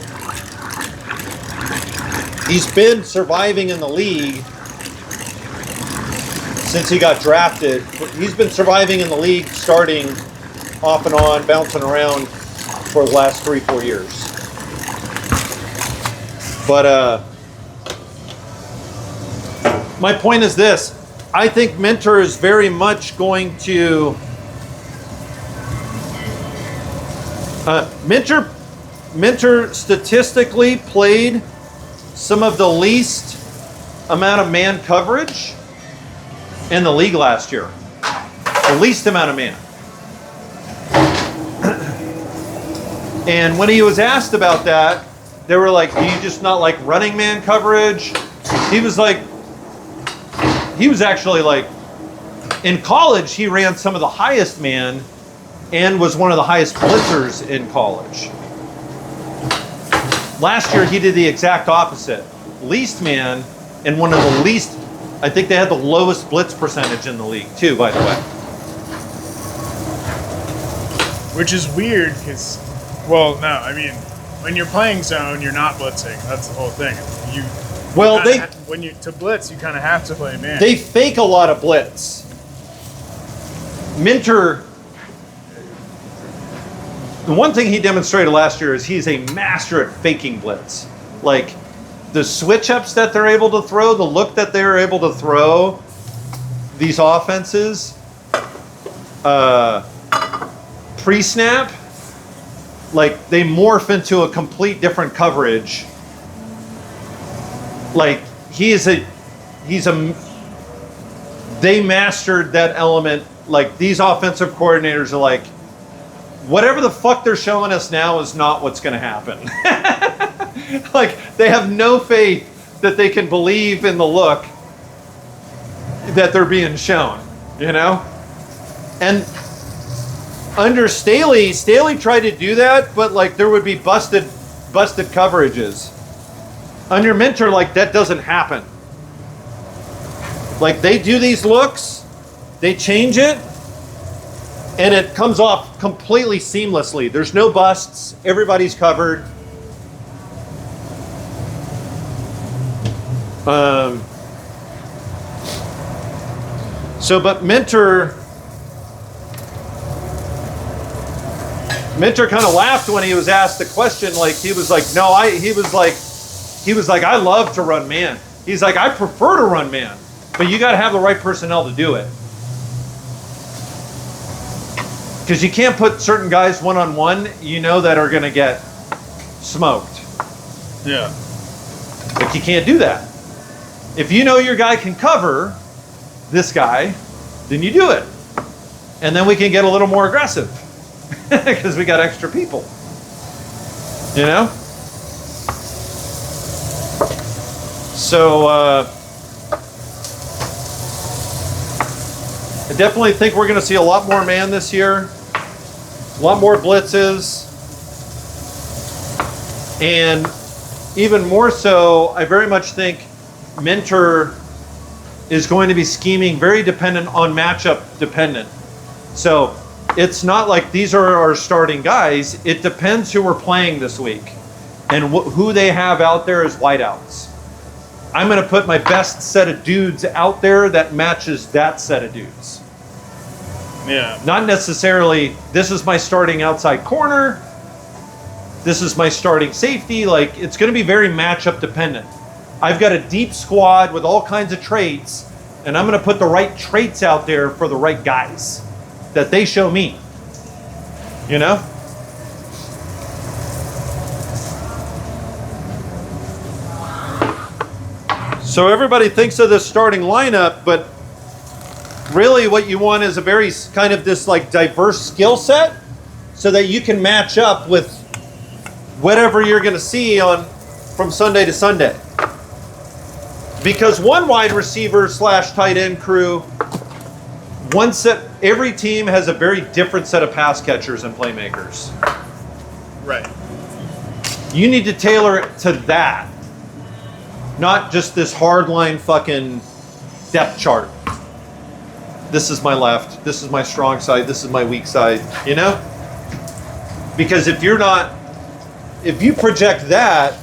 He's been surviving in the league since he got drafted. He's been surviving in the league, starting off and on, bouncing around for the last 3-4 years. But my point is this. I think Minter is very much going to... Minter statistically played some of the least amount of man coverage in the league last year. The least amount of man. And when he was asked about that, they were like, do you just not like running man coverage? He was actually like, in college, he ran some of the highest man and was one of the highest blitzers in college. Last year, he did the exact opposite. Least man and one of the least, I think they had the lowest blitz percentage in the league too, by the way. Which is weird because, well, no, I mean, when you're playing zone, you're not blitzing. That's the whole thing. To blitz, you kind of have to play man. They fake a lot of blitz. Minter, the one thing he demonstrated last year is he's a master at faking blitz. Like the switch ups that they're able to throw, the look that they're able to throw, these offenses, pre-snap, like they morph into a complete different coverage. Like they mastered that element. Like these offensive coordinators are like, whatever the fuck they're showing us now is not what's going to happen. Like they have no faith that they can believe in the look that they're being shown, you know? And under Staley tried to do that, but like there would be busted coverages. Under Minter, like that doesn't happen. Like they do these looks, they change it, and it comes off completely seamlessly. There's no busts, everybody's covered. But Minter kind of laughed when he was asked the question. Like he was like, no, he was like, I love to run man. He's like, I prefer to run man, but you got to have the right personnel to do it. Because you can't put certain guys one-on-one, that are going to get smoked. Yeah. Like you can't do that. If you know your guy can cover this guy, then you do it. And then we can get a little more aggressive because we got extra people. So I definitely think we're going to see a lot more man this year, a lot more blitzes, and even more so, I very much think Minter is going to be scheming very dependent on matchup dependent. So it's not like these are our starting guys. It depends who we're playing this week and who they have out there as wideouts. I'm going to put my best set of dudes out there that matches that set of dudes. Yeah. Not necessarily, this is my starting outside corner, this is my starting safety. Like, it's going to be very matchup dependent. I've got a deep squad with all kinds of traits, and I'm going to put the right traits out there for the right guys that they show me. So everybody thinks of this starting lineup, but really what you want is a very kind of this like diverse skill set so that you can match up with whatever you're going to see from Sunday to Sunday. Because one wide receiver / tight end crew, every team has a very different set of pass catchers and playmakers. Right. You need to tailor it to that, not just this hardline fucking depth chart. This is my left, this is my strong side, this is my weak side, Because if you project that,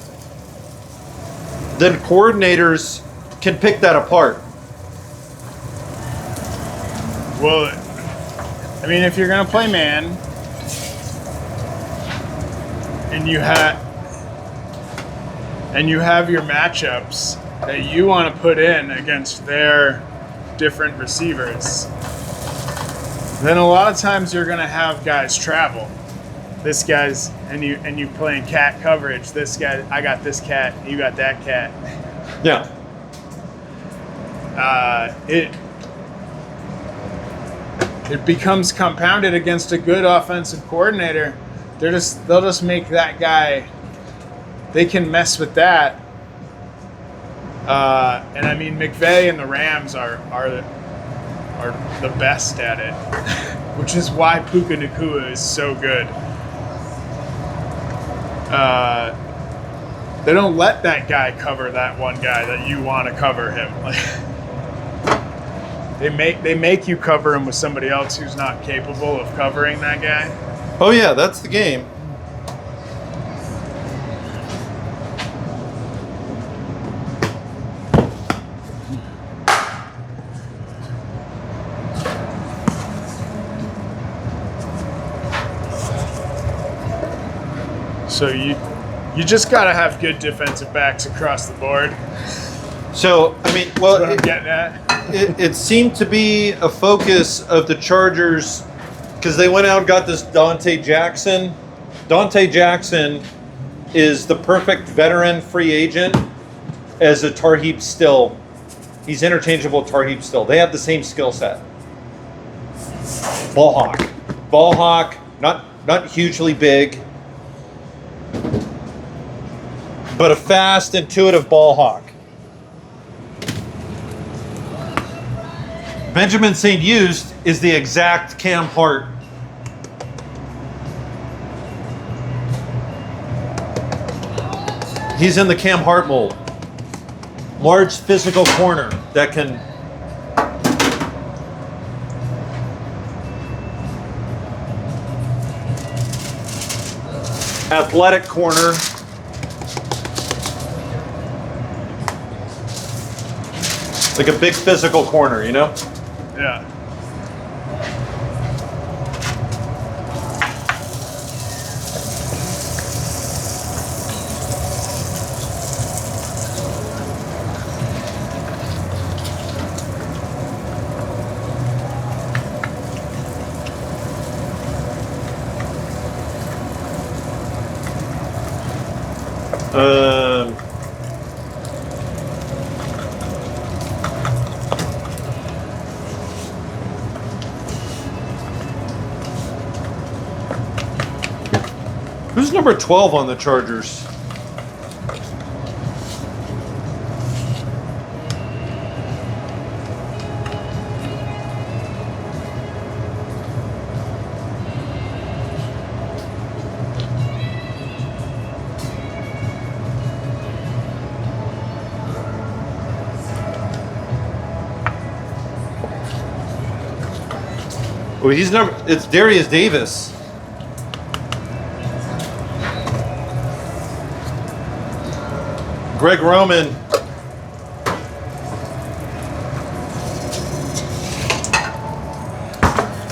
then coordinators can pick that apart. Well, I mean, if you're going to play man, and you have your matchups that you want to put in against their different receivers, then a lot of times you're going to have guys travel. This guy's and you playing cat coverage. This guy, I got this cat, you got that cat. Yeah. It becomes compounded against a good offensive coordinator. They'll just make that guy. They can mess with that. And I mean, McVay and the Rams are the best at it, which is why Puka Nacua is so good. They don't let that guy cover that one guy that you want to cover him. They make you cover him with somebody else who's not capable of covering that guy. Oh yeah, that's the game. So you just got to have good defensive backs across the board. So, I mean, well, That's what I'm getting at. it seemed to be a focus of the Chargers because they went out and got this Dante Jackson. Dante Jackson is the perfect veteran free agent as a Tarheeb Still. He's interchangeable with Tarheeb Still. They have the same skill set. Ball hawk, not hugely big, but a fast, intuitive ball hawk. Benjamin St. Just is the exact Cam Hart He's in the Cam Hart mold. Large physical corner that can athletic corner. Like a big physical corner, you know? Yeah. Who's number 12 on the Chargers? Oh, it's Darius Davis. Greg Roman.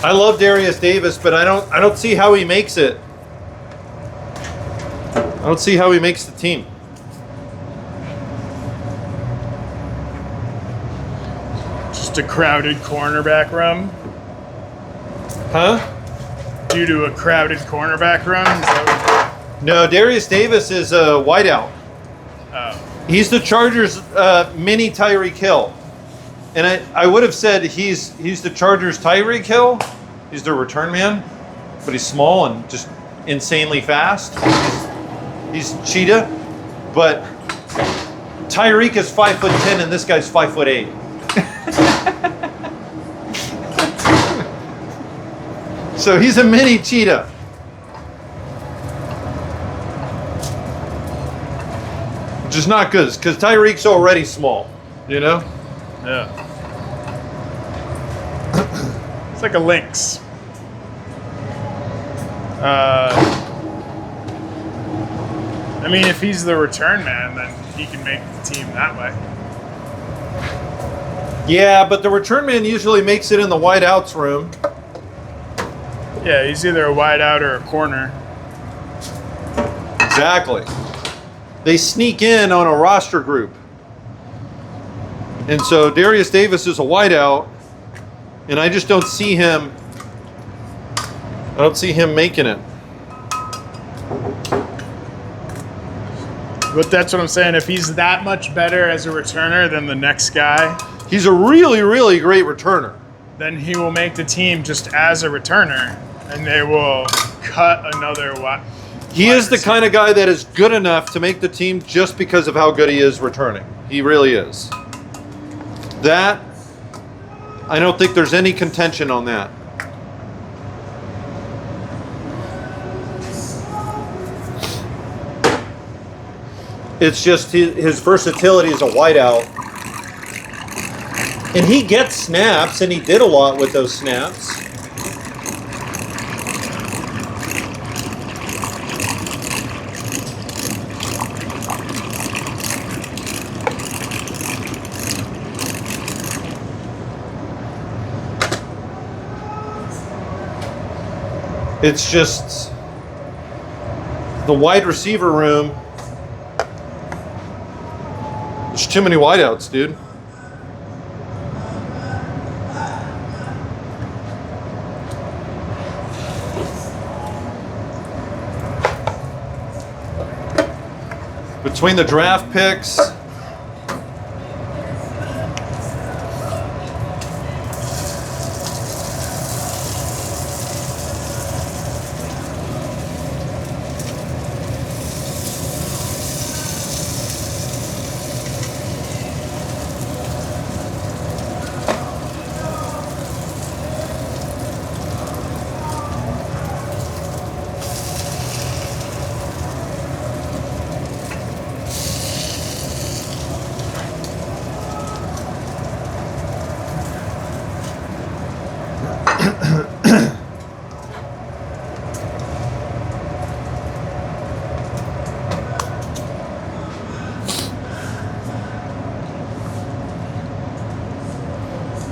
I love Darius Davis, but I don't see how he makes it. I don't see how he makes the team. Just a crowded cornerback room. Huh? Due to a crowded cornerback room? Is that No, Darius Davis is a wideout. He's the Chargers' mini Tyreek Hill. And I would have said he's the Chargers' Tyreek Hill. He's their return man. But he's small and just insanely fast. He's cheetah. But Tyreek is 5'10" and this guy's 5'8". So he's a mini cheetah. Which is not good, because Tyreek's already small, you know? Yeah. It's like a lynx. I mean, if he's the return man, then he can make the team that way. Yeah, but the return man usually makes it in the wideouts room. Yeah, he's either a wideout or a corner. Exactly. They sneak in on a roster group. And so Darius Davis is a wideout, and I just don't see him. I don't see him making it. But that's what I'm saying. If he's that much better as a returner than the next guy, He's a really, really great returner. then he will make the team just as a returner, and they will cut another He is the kind of guy that is good enough to make the team just because of how good he is returning. He really is. That, I don't think there's any contention on that. It's just his versatility as a wideout. And he gets snaps, and he did a lot with those snaps. It's just the wide receiver room. There's too many wideouts, dude. Between the draft picks,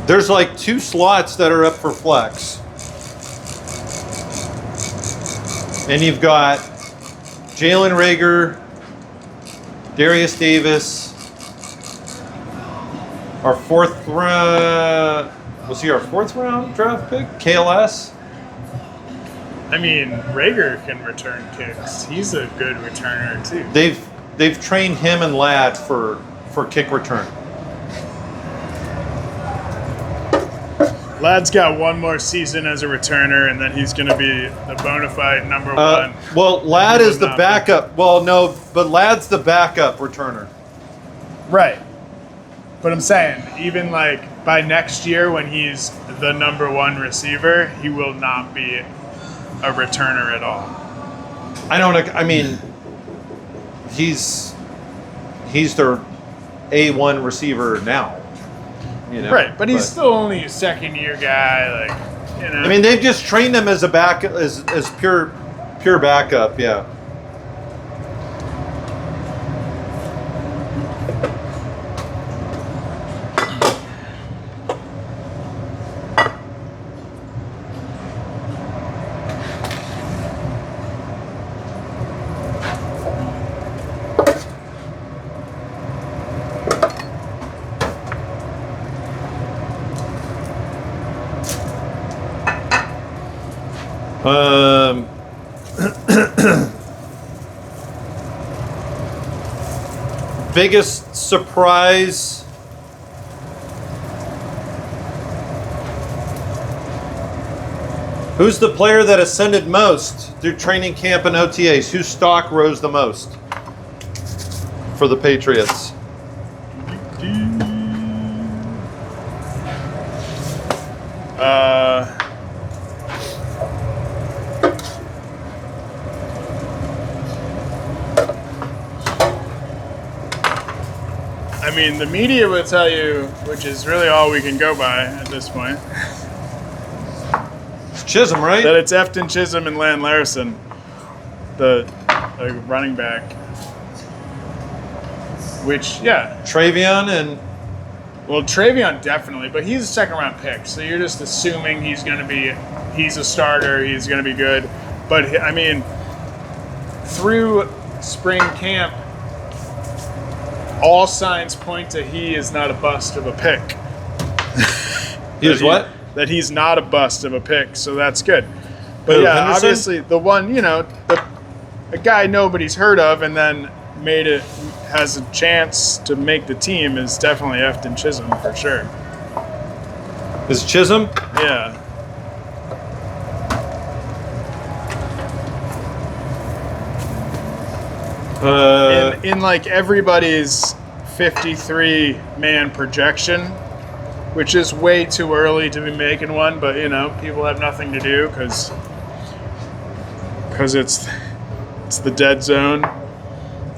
There's like 2 slots that are up for flex. And you've got Jalen Reagor, Darius Davis, our 4th round. Was he our 4th round draft pick? KLS? I mean, Reagor can return kicks. He's a good returner too. They've trained him and Ladd for kick return. Ladd's got 1 more season as a returner, and then he's going to be the bona fide number 1. Well, Ladd is the backup. Well, no, but Ladd's the backup returner. Right. But I'm saying, even like by next year when he's the number 1 receiver, he will not be a returner at all. I mean, he's their A1 receiver now. You know, right, but he's still only a 2nd-year guy, like, you know. I mean, they've just trained him as a back as pure backup, yeah. Biggest surprise. Who's the player that ascended most through training camp and OTAs? Whose stock rose the most for the Patriots? I mean, the media will tell you, which is really all we can go by at this point, It's Chisholm, right? that it's Efton Chisholm and Lan Larson, the running back. Which, yeah. Travion and... Well, Travion definitely, but he's a 2nd-round pick, so you're just assuming he's a starter, he's going to be good. But, I mean, through spring camp, all signs point to he is not a bust of a pick. He is what? That he's not a bust of a pick, so that's good. But Who, yeah, Henderson? obviously the one, a guy nobody's heard of and then has a chance to make the team is definitely Efton Chisholm for sure. Is Chisholm? Yeah. In like everybody's 53-man projection, which is way too early to be making one, but people have nothing to do because it's the dead zone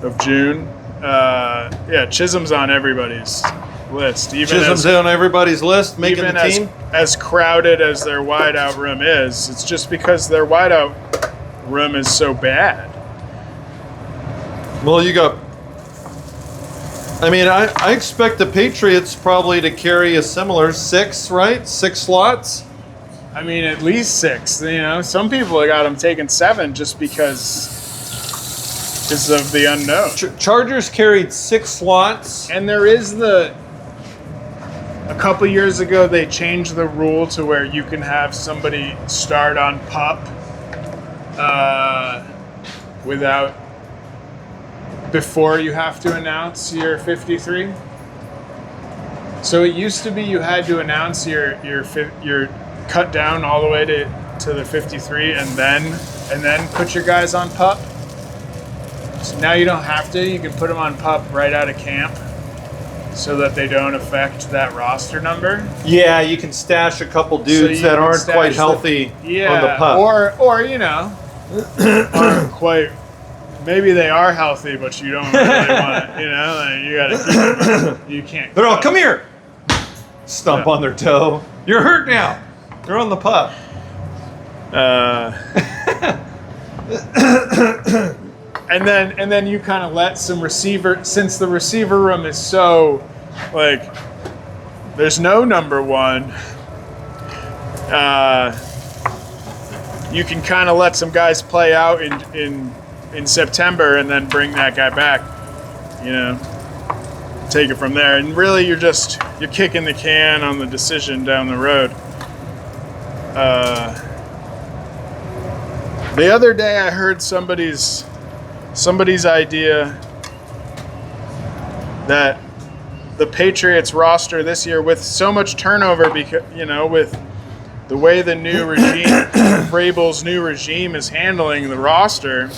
of June. Yeah, Chisholm's on everybody's list. Chisholm's on everybody's list, making the team? As crowded as their wideout room is, it's just because their wideout room is so bad. Well, I expect the Patriots probably to carry a similar 6, right? 6 slots? I mean, at least 6. Some people have got them taking 7 just because of the unknown. Chargers carried 6 slots. And there is a couple years ago, they changed the rule to where you can have somebody start on PUP before you have to announce your 53. So it used to be you had to announce your cut down all the way to the 53 and then put your guys on PUP. So now you don't have to. You can put them on PUP right out of camp so that they don't affect that roster number. Yeah, you can stash a couple dudes that aren't quite healthy on the PUP. Or aren't quite. Maybe they are healthy, but you don't really want it. You got to keep them. You can't. They're all, come here. Stomp on their toe. You're hurt now. They're on the PUP. And then you kind of let some receiver, since the receiver room is so There's no number one. You can kind of let some guys play out in September and then bring that guy back, take it from there. And really you're kicking the can on the decision down the road. The other day I heard somebody's idea that the Patriots roster this year, with so much turnover, because with the way the new regime, Vrabel's new regime, is handling the roster,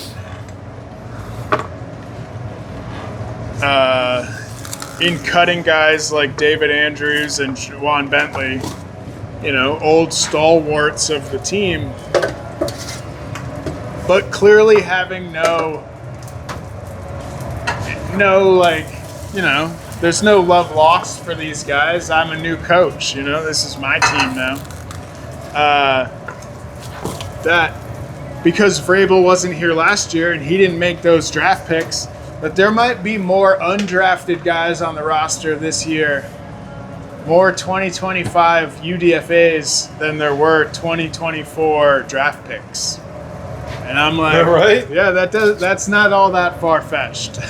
in cutting guys like David Andrews and Juwan Bentley, old stalwarts of the team, but clearly having there's no love lost for these guys. I'm a new coach, this is my team now. That because Vrabel wasn't here last year and he didn't make those draft picks, that there might be more undrafted guys on the roster this year, more 2025 UDFAs than there were 2024 draft picks. And I'm like, right? Yeah, that's not all that far-fetched.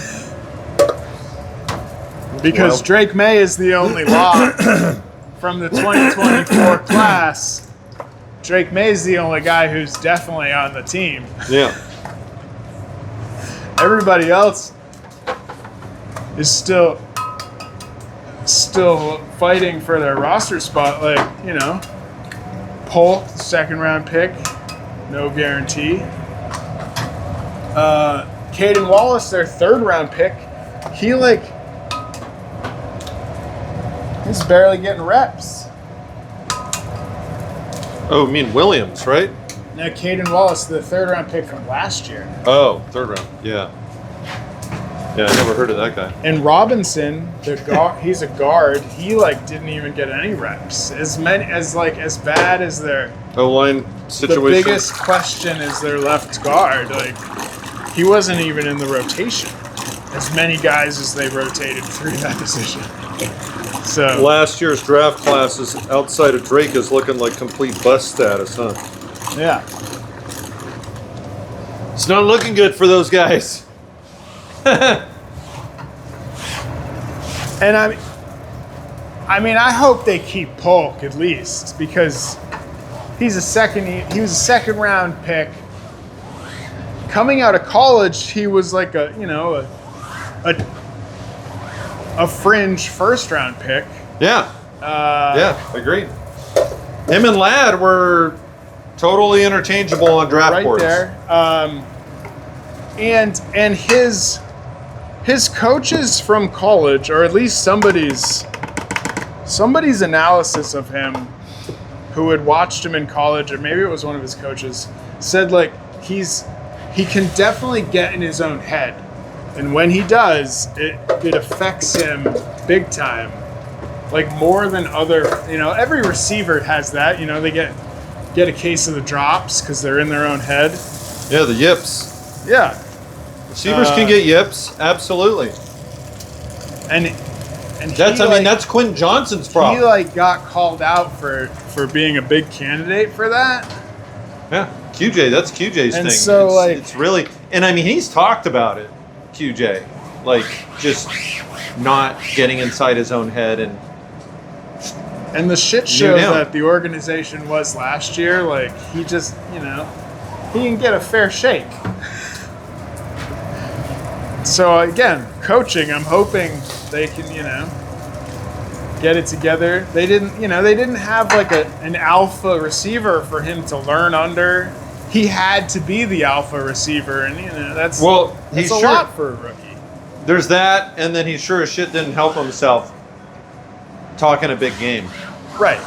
Because Drake May is the only lock from the 2024 class. Drake May is the only guy who's definitely on the team. Yeah. Everybody else is still fighting for their roster spot. Like, Polk, second round pick, no guarantee. Caden Wallace, their third round pick, he's barely getting reps. Oh, you mean Williams, right? Now, Caden Wallace, the third round pick from last year. Oh, third round. Yeah. Yeah, I never heard of that guy. And Robinson, he's a guard. He didn't even get any reps. As bad as their O-line situation. The biggest question is their left guard. He wasn't even in the rotation. As many guys as they rotated through that position. So last year's draft classes outside of Drake is looking like complete bust status, huh? Yeah. It's not looking good for those guys. And I I hope they keep Polk at least, because he was a second round pick. Coming out of college, he was like a fringe first round pick. Yeah. Agreed. Him and Ladd were totally interchangeable on draft boards. Right there. And his coaches from college, or at least somebody's analysis of him who had watched him in college, or maybe it was one of his coaches, said he can definitely get in his own head. And when he does, it affects him big time. More than other, every receiver has that, they get a case of the drops because they're in their own head. Yeah, the yips. Yeah. Receivers can get yips, absolutely. And that's Quentin Johnson's problem. He got called out for being a big candidate for that. Yeah, QJ, that's QJ's and thing. So it's really, and he's talked about it, QJ, just not getting inside his own head and the shit show that the organization was last year. He just, he didn't get a fair shake. So again, coaching, I'm hoping they can, get it together. They didn't have an alpha receiver for him to learn under. He had to be the alpha receiver, and that's a lot for a rookie. There's that, and then he sure as shit didn't help himself talking a big game. Right.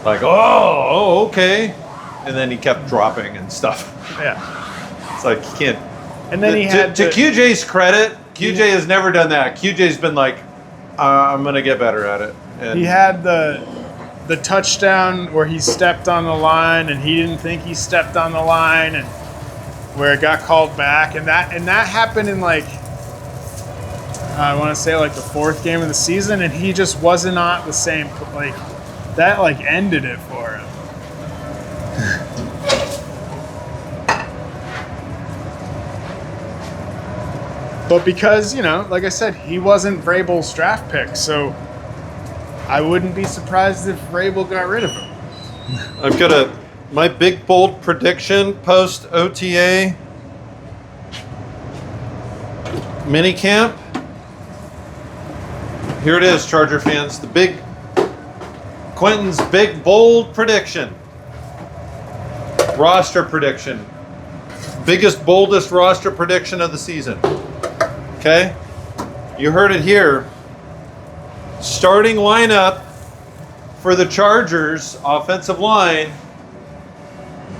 Okay. And then he kept dropping and stuff. Yeah. It's you can't. And then he had to QJ's credit, QJ has never done that. QJ's been I'm going to get better at it. And he had the touchdown where he stepped on the line and he didn't think he stepped on the line, and where it got called back, and that happened in I want to say like the 4th game of the season, and he just was not the same. Like that, like ended it for him. But because, like I said, he wasn't Vrabel's draft pick, so I wouldn't be surprised if Vrabel got rid of him. I've got my big bold prediction post OTA minicamp. Here it is, Charger fans. Quentin's big bold prediction. Roster prediction. Biggest, boldest roster prediction of the season. Okay? You heard it here. Starting lineup for the Chargers offensive line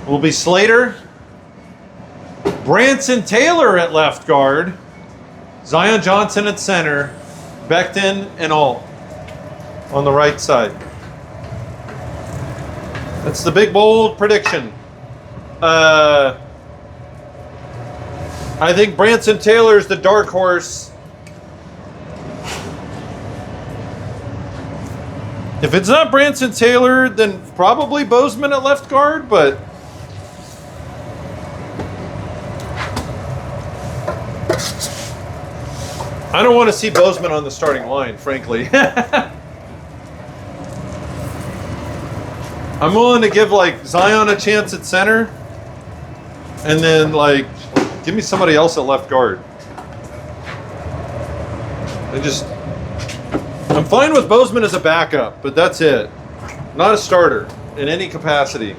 will be Slater, Branson Taylor at left guard, Zion Johnson at center, Becton and Alt on the right side. That's the big bold prediction. I think Branson Taylor's the dark horse. If it's not Branson Taylor, then probably Bozeman at left guard, but I don't want to see Bozeman on the starting line, frankly. I'm willing to give like Zion a chance at center, and then like give me somebody else at left guard. I'm fine with Bozeman as a backup, but that's it. Not a starter in any capacity,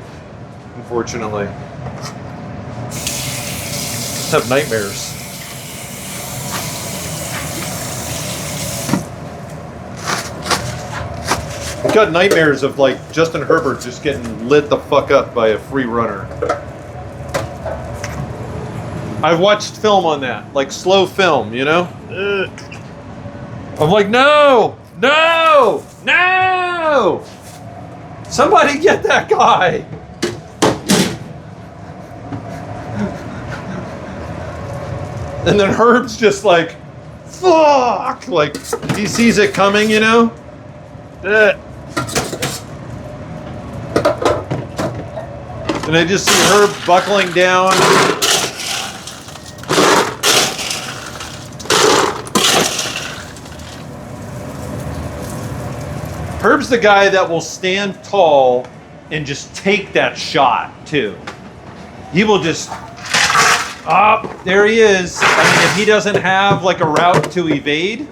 unfortunately. Just have nightmares. I've got nightmares of like Justin Herbert just getting lit the fuck up by a free runner. I've watched film on that, like slow film, I'm like, no! Somebody get that guy! And then Herb's just like, fuck! Like, he sees it coming, And I just see Herb buckling down. Herb's the guy that will stand tall and just take that shot, too. He will just, there he is. I mean, if he doesn't have like a route to evade,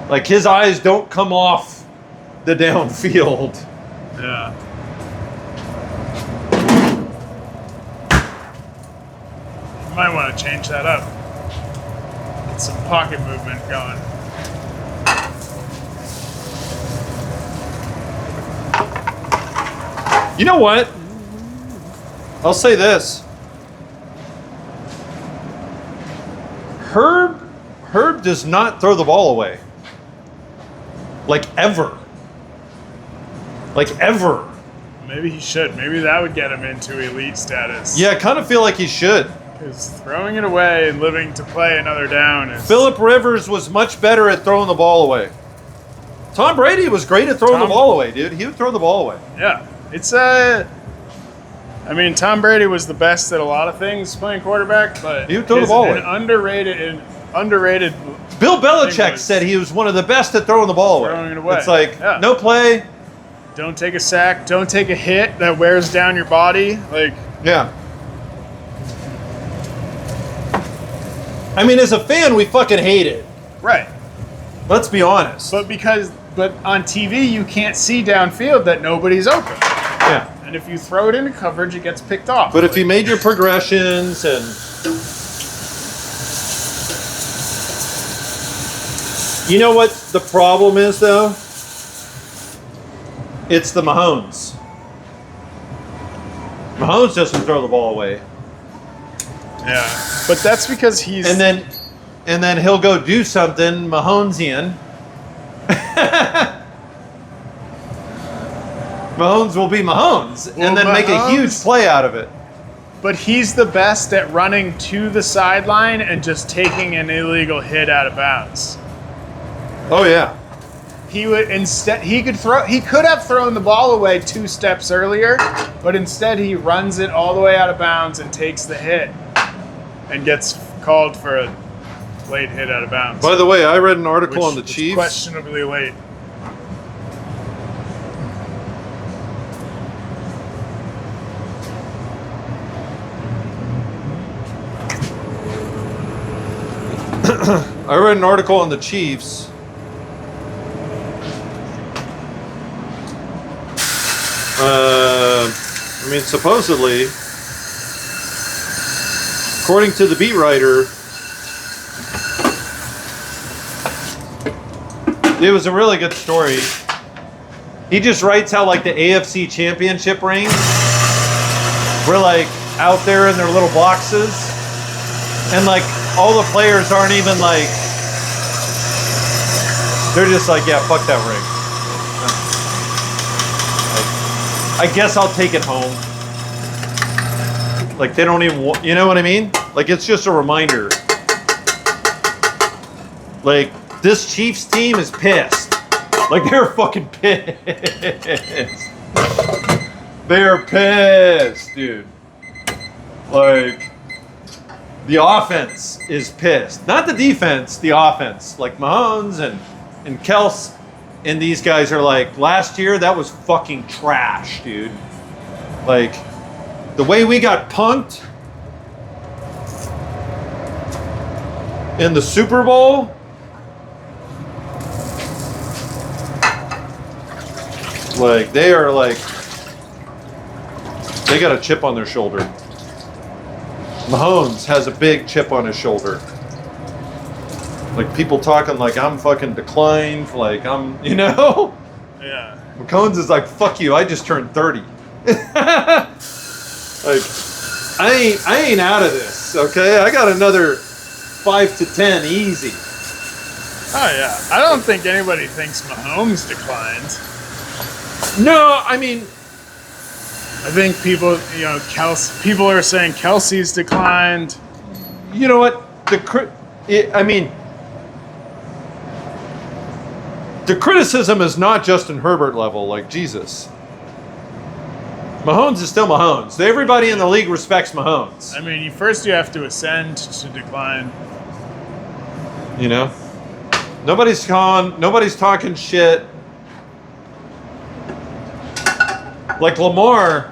like his eyes don't come off the downfield. Yeah. You might want to change that up. Get some pocket movement going. You know what? I'll say this. Herb does not throw the ball away. Like ever. Maybe he should. Maybe that would get him into elite status. Yeah, I kind of feel like he should. Because throwing it away and living to play another down is... Phillip Rivers was much better at throwing the ball away. Tom Brady was great at throwing the ball away, dude. He would throw the ball away. Yeah. It's I mean, Tom Brady was the best at a lot of things playing quarterback, but he would throw the ball away. Underrated. Bill Belichick said he was one of the best at throwing the ball away. Throwing it away. It's like no play. Don't take a sack. Don't take a hit that wears down your body. Yeah. I mean, as a fan, we fucking hate it. Right. Let's be honest. But on TV, you can't see downfield that nobody's open. Yeah. And if you throw it into coverage, it gets picked off. But if you made your progressions and... You know what the problem is, though? It's the Mahomes. Mahomes doesn't throw the ball away. Yeah. But that's because he's... And then he'll go do something Mahomesian. Mahomes will be Mahomes and then make a huge play out of it. But he's the best at running to the sideline and just taking an illegal hit out of bounds. Oh yeah. He would instead he could have thrown the ball away 2 steps earlier, but instead he runs it all the way out of bounds and takes the hit and gets called for a late hit out of bounds. By the way, I read an article on the Chiefs. Questionably late. I read an article on the Chiefs. I mean, supposedly, according to the beat writer, it was a really good story. He just writes how like the AFC Championship rings were like out there in their little boxes, and like all the players aren't even like, they're just like, yeah, fuck that ring. I guess I'll take it home. Like they don't even, you know what I mean? Like it's just a reminder. Like this Chiefs team is pissed. Like they're fucking pissed. They're pissed, dude. Like the offense is pissed. Not the defense, the offense. Like Mahomes and Kels. And these guys are like, last year, that was fucking trash, dude. Like, the way we got punked in the Super Bowl, like, they are like, they got a chip on their shoulder. Mahomes has a big chip on his shoulder. Like people talking like I'm fucking declined, like I'm, you know? Yeah. McCones is like, fuck you, I just turned 30. Like, I ain't out of this, okay? I got another 5 to 10 easy. Oh yeah. I don't think anybody thinks Mahomes declined. No, I mean, I think people, people are saying Kelsey's declined. You know what? The criticism is not Justin Herbert level, like Jesus. Mahomes is still Mahomes. Everybody in the league respects Mahomes. I mean, first you have to ascend to decline. You know? Nobody's talking shit. Like Lamar.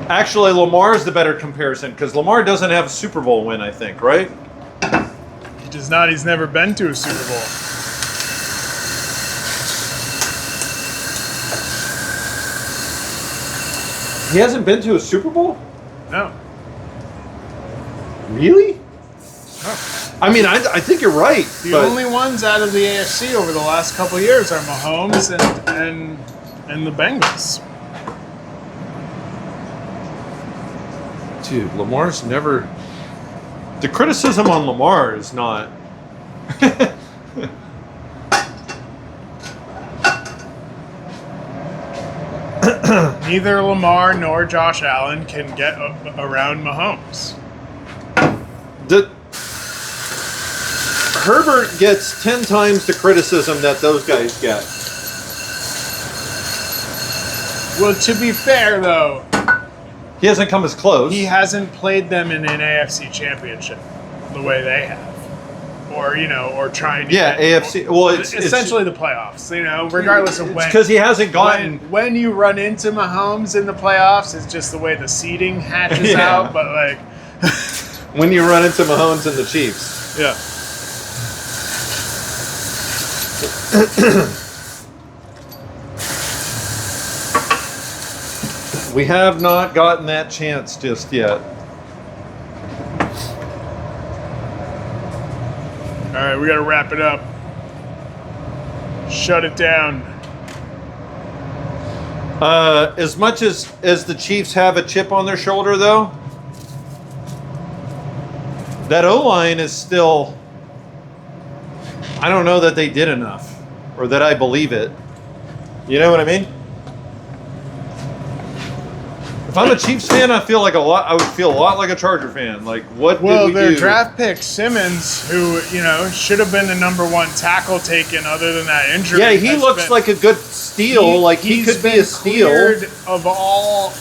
Actually, Lamar's the better comparison because Lamar doesn't have a Super Bowl win, I think, right? He does not. He's never been to a Super Bowl. He hasn't been to a Super Bowl? No. Really? No. I mean, I think you're right. The only ones out of the AFC over the last couple of years are Mahomes and the Bengals. Dude, Lamar's never... The criticism on Lamar is not... Neither Lamar nor Josh Allen can get around Mahomes. Herbert gets 10 times the criticism that those guys get. Well, to be fair, though, he hasn't come as close. he hasn't played them in an AFC championship the way they have. Or trying to Yeah, get, AFC. Well, it's essentially the playoffs, regardless of when. because he hasn't gotten... When you run into Mahomes in the playoffs, it's just the way the seeding hatches Yeah. out, but like... When you run into Mahomes and the Chiefs. Yeah. We have not gotten that chance just yet. All right, we got to wrap it up. Shut it down. As much as the Chiefs have a chip on their shoulder, though, that O-line is still... I don't know that they did enough, or that I believe it. You know what I mean? If I'm a Chiefs fan, I would feel a lot like a Charger fan. Like, what did we their do? draft pick Simmons, who should have been the #1 tackle taken, other than that injury. Yeah, he looks like a good steal. He could be a steal. Cleared of all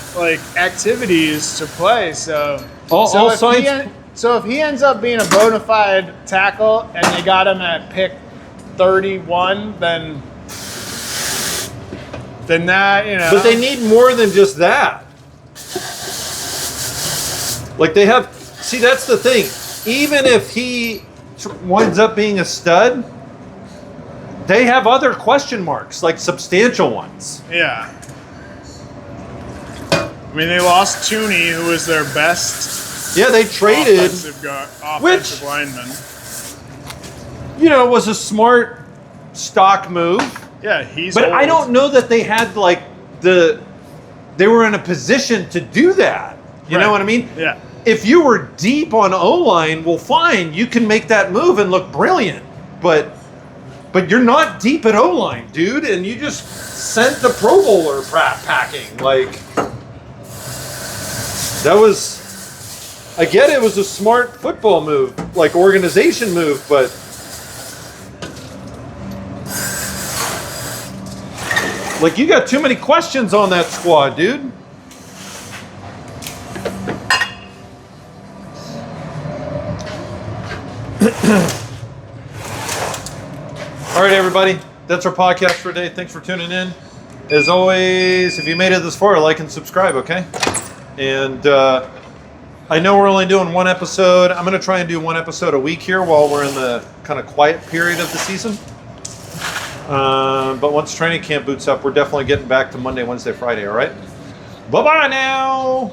activities to play. So if he ends up being a bona fide tackle and they got him at pick 31, then that But they need more than just that. Like they have. See, that's the thing. Even if he winds up being a stud, they have other question marks, like substantial ones. Yeah. I mean, they lost Tooney, who was their best. Yeah, they traded offensive lineman. Was a smart stock move. Yeah, But old. I don't know that they had they were in a position to do that. You know what I mean? Yeah. If you were deep on O-line, well, fine, you can make that move and look brilliant. But you're not deep at O-line, dude, and you just sent the Pro Bowler packing. That was, I get it was a smart football move, organization move, but you got too many questions on that squad, dude. All right, everybody. That's our podcast for today. Thanks for tuning in. As always, if you made it this far, like and subscribe, okay? And I know we're only doing one episode. I'm going to try and do one episode a week here while we're in the kind of quiet period of the season. But once training camp boots up, we're definitely getting back to Monday, Wednesday, Friday, all right? Bye-bye now!